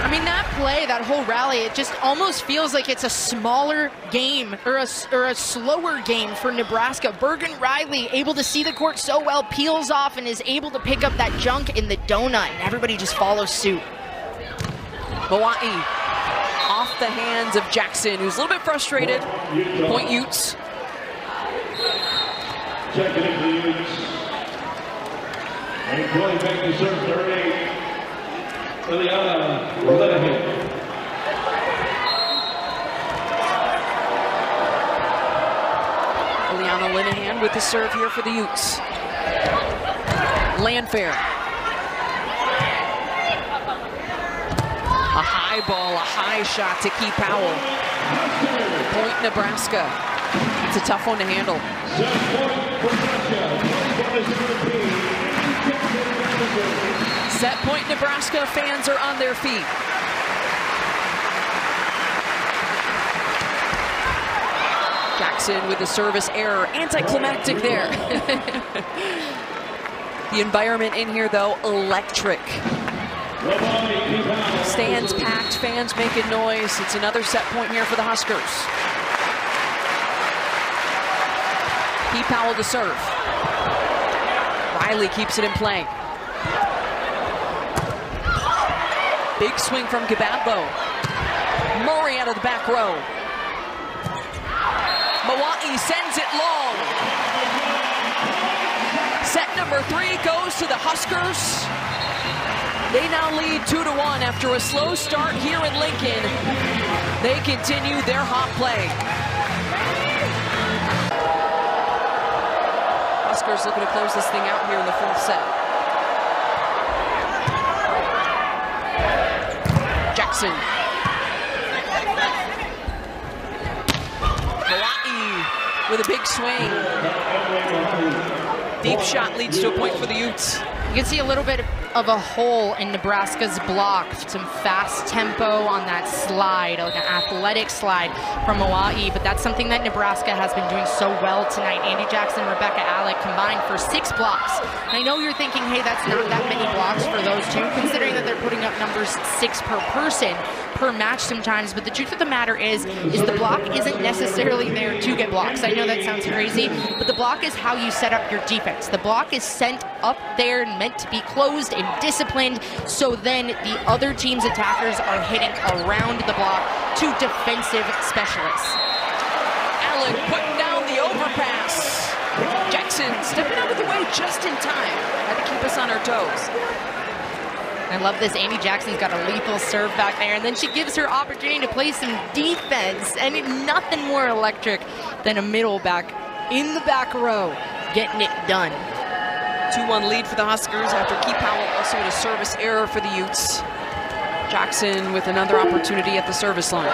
I mean, that play, that whole rally, it just almost feels like it's a smaller game or a slower game for Nebraska. Bergen Reilly able to see the court so well, peels off and is able to pick up that junk in the donut, and everybody just follows suit. Mawai off the hands of Jackson, who's a little bit frustrated. Point Utes. Checking in for the Utes. And going back to serve number 8, Ileana Linehan. Ileana Linehan with the serve here for the Utes. Landfair. A high ball, a high shot to Key Powell. Point Nebraska. It's a tough one to handle. Set point Nebraska, fans are on their feet. Jackson with the service error, anticlimactic there. The environment in here though, electric. Stands packed, fans making noise. It's another set point here for the Huskers. Key Powell to serve. Reilly keeps it in play. Big swing from Gabadlo. Murray out of the back row. Mawai sends it long. Set number 3 goes to the Huskers. They now lead 2-1 after a slow start here in Lincoln. They continue their hot play. Huskers looking to close this thing out here in the 4th set. Jackson. Mawai with a big swing. Deep shot leads to a point for the Utes. You can see a little bit of a hole in Nebraska's block. Some fast tempo on that slide, like an athletic slide from Hawaii, but that's something that Nebraska has been doing so well tonight. Andy Jackson, Rebecca Alec combined for 6 blocks. And I know you're thinking, hey, that's not that many blocks for those two, considering that they're putting up numbers 6 per person per match sometimes, but the truth of the matter is the block isn't necessarily there to get blocks. I know that sounds crazy, but the block is how you set up your defense. The block is sent up there and meant to be closed and disciplined, so then the other team's attackers are hitting around the block to defensive specialists. Alec putting down the overpass. Jackson stepping out of the way just in time. Had to keep us on our toes. I love this. Amy Jackson's got a lethal serve back there, and then she gives her opportunity to play some defense, and nothing more electric than a middle back in the back row, getting it done. 2-1 lead for the Huskers after Key Powell also had a service error for the Utes. Jackson with another opportunity at the service line.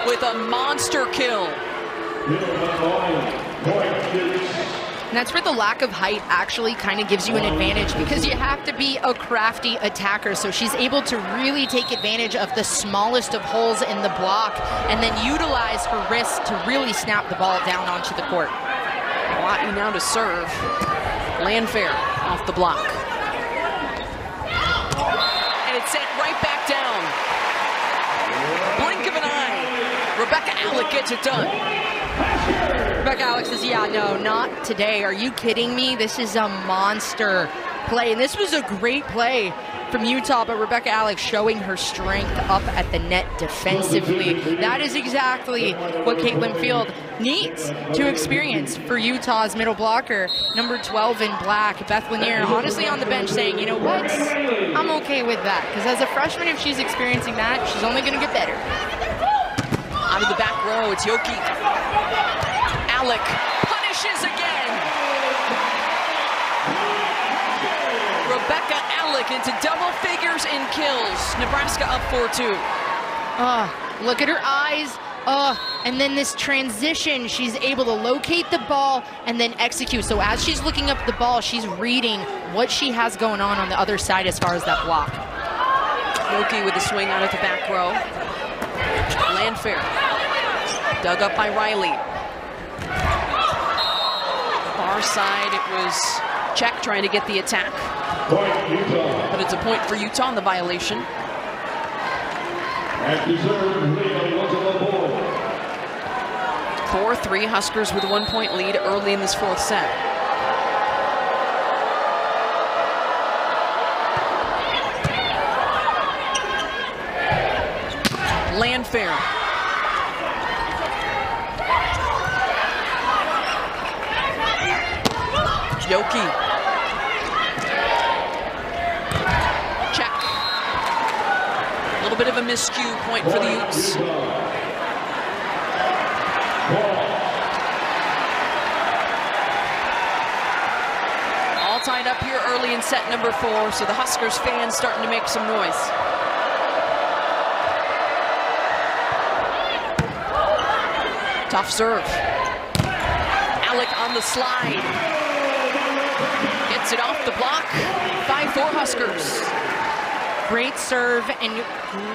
With a monster kill. And that's where the lack of height actually kind of gives you an advantage, because you have to be a crafty attacker. So she's able to really take advantage of the smallest of holes in the block and then utilize her wrist to really snap the ball down onto the court. Hawaii now to serve. Landfair off the block. And it's sent right back down. Blink of an eye. Rebecca Alec gets it done. Rebecca Alec says, yeah, no, not today. Are you kidding me? This is a monster play. And this was a great play from Utah, but Rebecca Alec showing her strength up at the net defensively. That is exactly what Caitlin Field needs to experience for Utah's middle blocker, number 12 in black, Beth Lanier, honestly on the bench saying, you know what, I'm okay with that. Because as a freshman, if she's experiencing that, she's only going to get better. Out of the back row, it's Yoki. Alec punishes again. Rebecca Alec into double figures in kills. Nebraska up 4-2. Look at her eyes. And then this transition, she's able to locate the ball and then execute. So as she's looking up the ball, she's reading what she has going on the other side as far as that block. Yoki with a swing out of the back row. Landfair, dug up by Riley. Far side, it was Czech trying to get the attack. But it's a point for Utah on the violation. 4-3, Huskers with a 1-point lead early in this 4th set. Landfair. Yoki. Check. A little bit of a miscue point for the Utes. All tied up here early in set number 4, so the Huskers fans starting to make some noise. Tough serve. Alec on the slide. Gets it off the block. 5-4 Huskers. Great serve and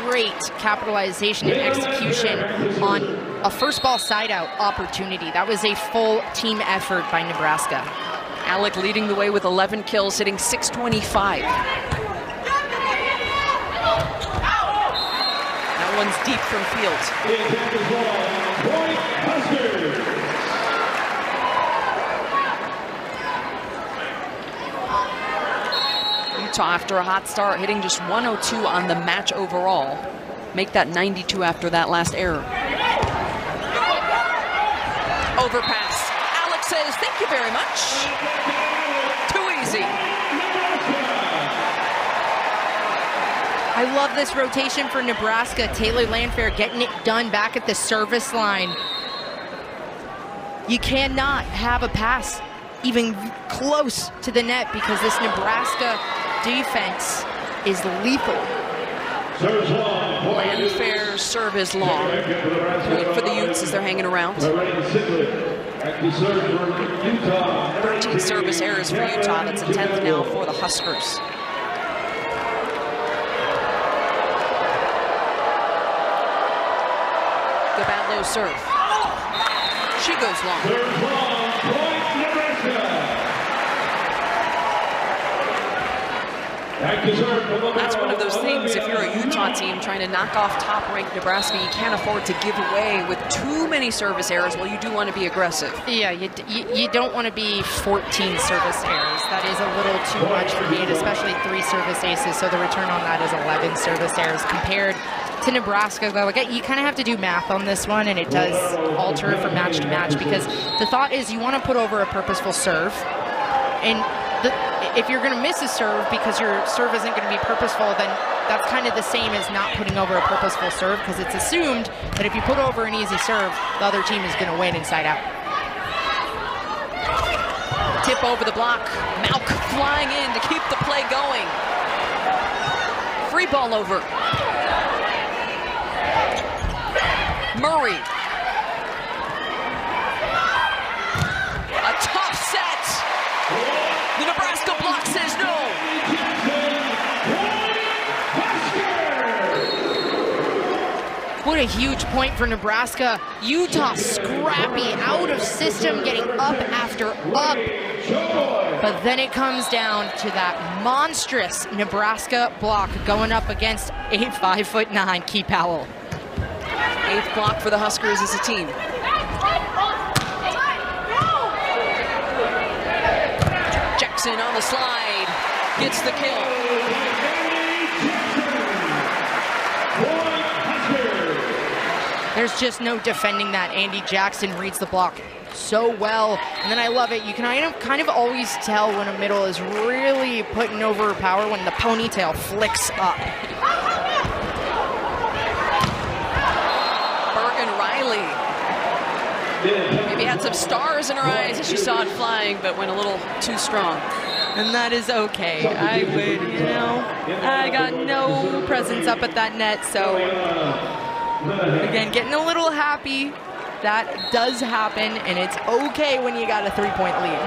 great capitalization and execution on a first ball side out opportunity. That was a full team effort by Nebraska. Alec leading the way with 11 kills, hitting .625. That one's deep from field. Utah, after a hot start, hitting just 102 on the match overall. Make that 92 after that last error. Overpass. Alec says, thank you very much. Too easy. I love this rotation for Nebraska. Taylor Landfair getting it done back at the service line. You cannot have a pass even close to the net because this Nebraska defense is lethal. Landfair's serve is long. Point for the Utes as they're hanging around. 13 service errors for Utah. That's a 10th now for the Huskers. Gabadlo serve. She goes long. That's one of those things, if you're a Utah team trying to knock off top-ranked Nebraska, you can't afford to give away with too many service errors. Well, you do want to be aggressive. Yeah, you don't want to be 14 service errors. That is a little too much for me, especially 3 service aces, so the return on that is 11 service errors compared to Nebraska. Though, like, you kind of have to do math on this one, and it does alter from match to match because the thought is you want to put over a purposeful serve, and if you're going to miss a serve because your serve isn't going to be purposeful, then that's kind of the same as not putting over a purposeful serve because it's assumed that if you put over an easy serve, the other team is going to win inside out. Tip over the block. Malk flying in to keep the play going. Free ball over. Murray. A tough set. The Nebraska block says no. What a huge point for Nebraska. Utah scrappy, out of system, getting up after up. But then it comes down to that monstrous Nebraska block going up against a 5'9" Key Powell. 8th block for the Huskers as a team. Jackson on the slide, gets the kill. There's just no defending that. Andy Jackson reads the block so well. And then I love it. You can kind of always tell when a middle is really putting over power when the ponytail flicks up. Bergen Riley. Maybe had some stars in her eyes as she saw it flying, but went a little too strong. And that is okay. I would, you know, I got no presence up at that net, so again, getting a little happy. That does happen, and it's okay when you got a 3-point lead.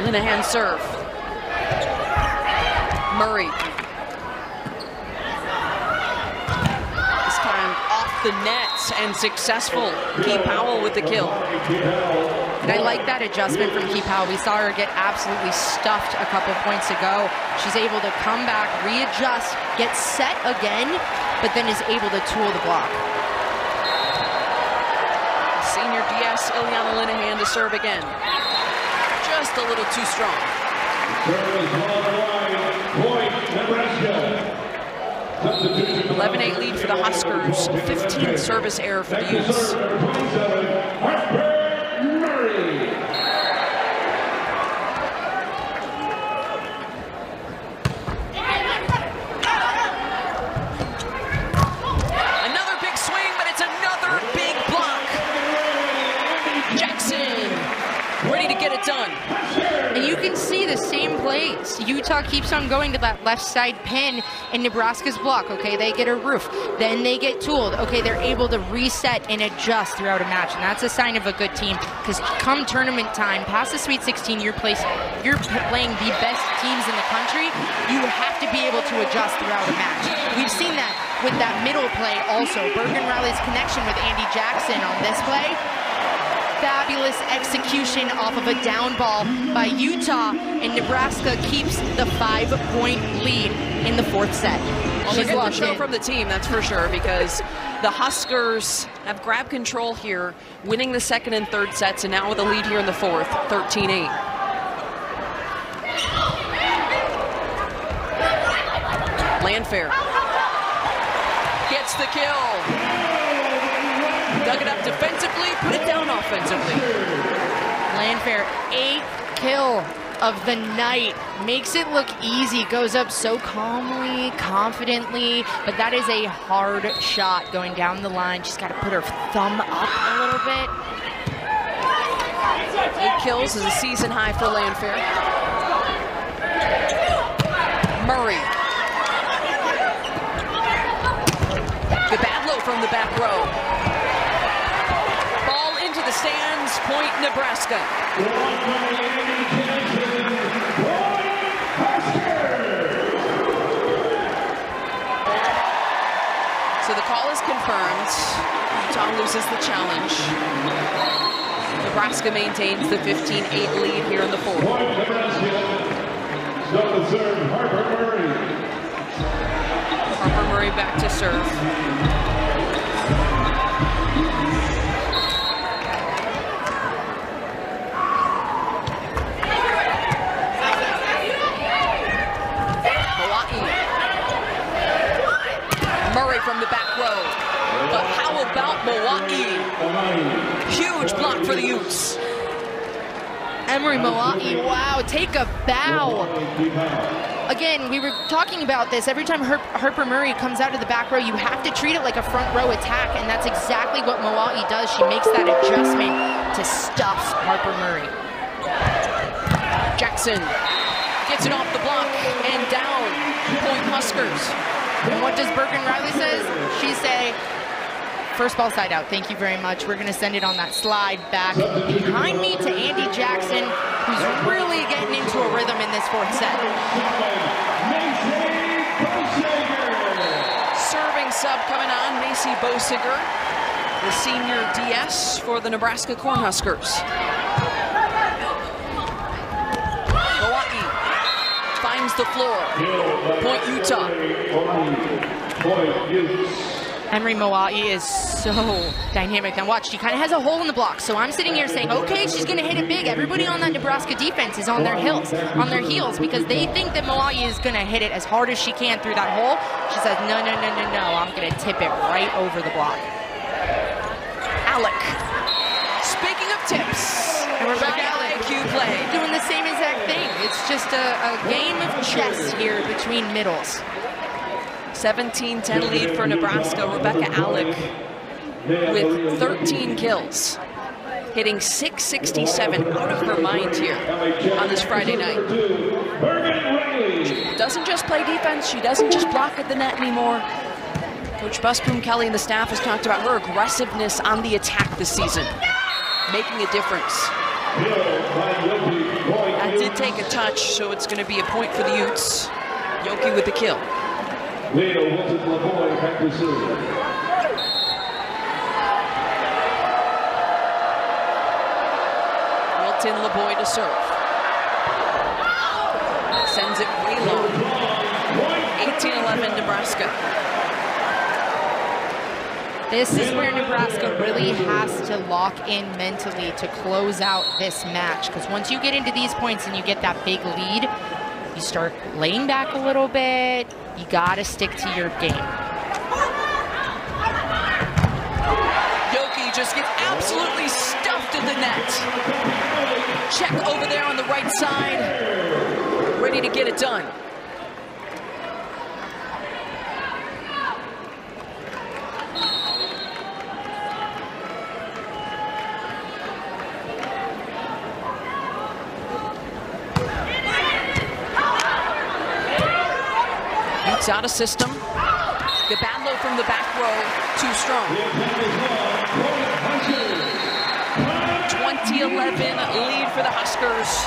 Linehan serve. Murray. This time off the net and successful. Key Powell with the kill. And I like that adjustment from Key Powell. We saw her get absolutely stuffed a couple points ago. She's able to come back, readjust, get set again, but then is able to tool the block. Senior DS Ileana Linehan to serve again. Just a little too strong. 11-8 lead for the Huskers. 15 service error for the Utes. Another big swing, but it's another big block. Jackson, ready to get it done. And you can see the same plays. Utah keeps on going to that left side pin in Nebraska's block. Okay, they get a roof. Then they get tooled. Okay, they're able to reset and adjust throughout a match. And that's a sign of a good team because come tournament time, past the Sweet 16, you're playing the best teams in the country. You have to be able to adjust throughout a match. We've seen that with that middle play also. Bergen Riley's connection with Andy Jackson on this play. Fabulous execution off of a down ball by Utah, and Nebraska keeps the 5-point lead in the 4th set. Well, they're getting the show from the team, that's for sure, because the Huskers have grabbed control here, winning the 2nd and 3rd sets, and now with a lead here in the 4th, 13-8. Landfair gets the kill. Dug it up defensively, put it down offensively. Landfair, 8th kill of the night. Makes it look easy, goes up so calmly, confidently, but that is a hard shot going down the line. She's got to put her thumb up a little bit. 8 kills is a season high for Landfair. Murray. Gbadlo from the back row. Ball into the stands, point Nebraska. So the call is confirmed. Utah loses the challenge. Nebraska maintains the 15-8 lead here in the fourth. Harper Murray. Harper Murray back to serve. Murray from the back row. But how about Milwaukee? Huge block for the Utes. Emery Milwaukee, wow, take a bow. Again, we were talking about this. Every time Harper Murray comes out of the back row, you have to treat it like a front row attack, and that's exactly what Milwaukee does. She makes that adjustment to stuff Harper Murray. Jackson gets it off the block and down. Point Huskers. And what does Bergen Riley says? She say, first ball side out. Thank you very much. We're going to send it on that slide back behind me to Andy Jackson, who's really getting into a rhythm in this fourth set. Serving sub coming on, Macy Bosiger, the senior DS for the Nebraska Cornhuskers. Milwaukee finds the floor. Point Utah. Emery Milwaukee is so dynamic. Now watch, she kind of has a hole in the block. So I'm sitting here saying, okay, she's going to hit it big. Everybody on that Nebraska defense is on their heels because they think that Milwaukee is going to hit it as hard as she can through that hole. She says, no, no, no, no, no. I'm going to tip it right over the block. Alec. Speaking of tips, and we're back at IQ play. Doing the same exact thing. It's just a game of chess here between middles. 17-10 lead for Nebraska. Rebecca Alec with 13 kills, hitting .667 out of her mind here on this Friday night. She doesn't just play defense, she doesn't just block at the net anymore. Coach Busboom Kelly and the staff has talked about her aggressiveness on the attack this season, making a difference. That did take a touch, so it's going to be a point for the Utes. Yoki with the kill. Wilton LaBoy back to serve. Wilton LaBoy to serve. Sends it way long. 18-11 Nebraska. This is where Nebraska really has to lock in mentally to close out this match, because once you get into these points and you get that big lead, you start laying back a little bit. You gotta stick to your game. Yoki just gets absolutely stuffed in the net. Check over there on the right side. Ready to get it done. It's out of system. Gbadlo from the back row, too strong. 20-11 lead for the Huskers.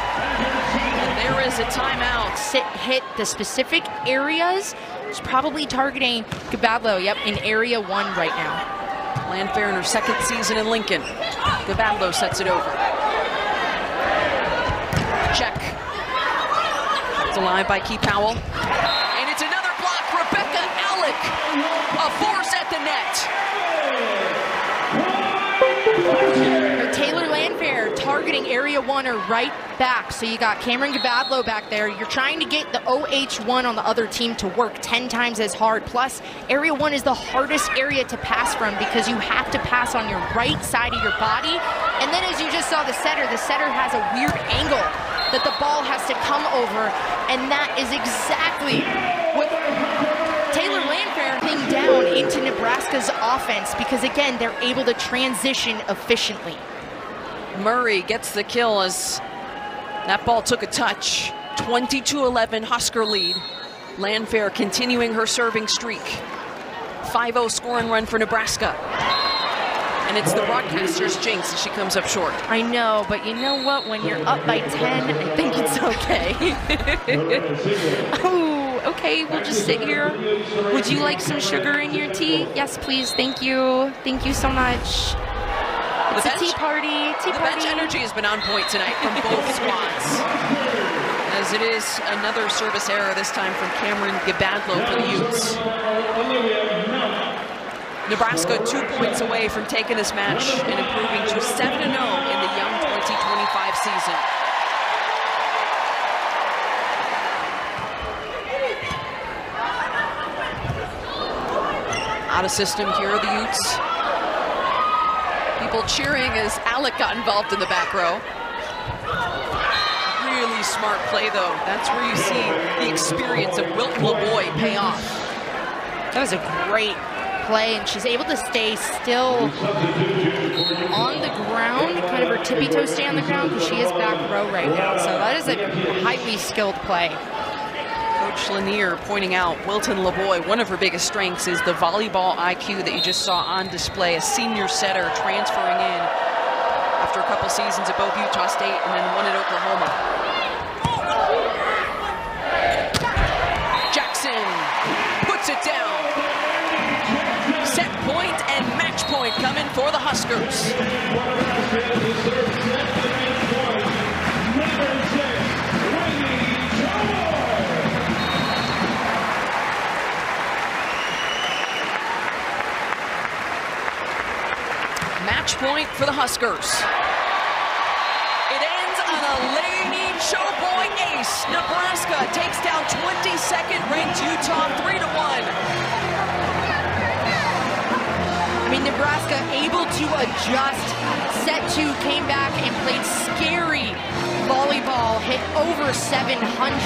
And there is a timeout. Hit the specific areas. It's probably targeting Gbadlo, yep, in area 1 right now. Landfair in her second season in Lincoln. Gbadlo sets it over. Check. It's alive by Key Powell. And it's another block. Rebecca Alec, a force at the net. Taylor Landfair targeting area 1 or right back. So you got Cameron Gbadlo back there. You're trying to get the OH1 on the other team to work 10 times as hard. Plus, area 1 is the hardest area to pass from because you have to pass on your right side of your body. And then as you just saw the setter has a weird angle that the ball has to come over, and that is exactly what Taylor Landfair came down into Nebraska's offense, because again, they're able to transition efficiently. Murray gets the kill as that ball took a touch. 22-11 Husker lead. Landfair continuing her serving streak. 5-0 score and run for Nebraska. And it's the broadcaster's jinx as she comes up short. I know, but you know what? When you're up by 10, I think it's okay. Oh, okay, we'll just sit here. Would you like some sugar in your tea? Yes, please. Thank you. Thank you so much. It's a tea party. The bench energy has been on point tonight from both squads. As it is another service error, this time from Cameron Gabadlo for the Utes. Nebraska 2 points away from taking this match and improving to 7-0 in the young 2025 season. Out of system here are the Utes. People cheering as Alec got involved in the back row. Really smart play, though. That's where you see the experience of Wilton LaVoy pay off. That was a great play, and she's able to stay still on the ground, kind of her tippy toe stay on the ground, because she is back row right now. So that is a highly skilled play. Coach Lanier pointing out Wilton LaVoy, one of her biggest strengths is the volleyball IQ that you just saw on display. A senior setter transferring in after a couple seasons at both Utah State and then one at Oklahoma. Jackson puts it down. Set point and match point coming for the Huskers. Match point for the Huskers. It ends on a Lainey Choboy ace. Nebraska takes down 22nd ranked Utah 3-1. I mean, Nebraska able to adjust. Set 2 came back and played scary volleyball, hit over 700.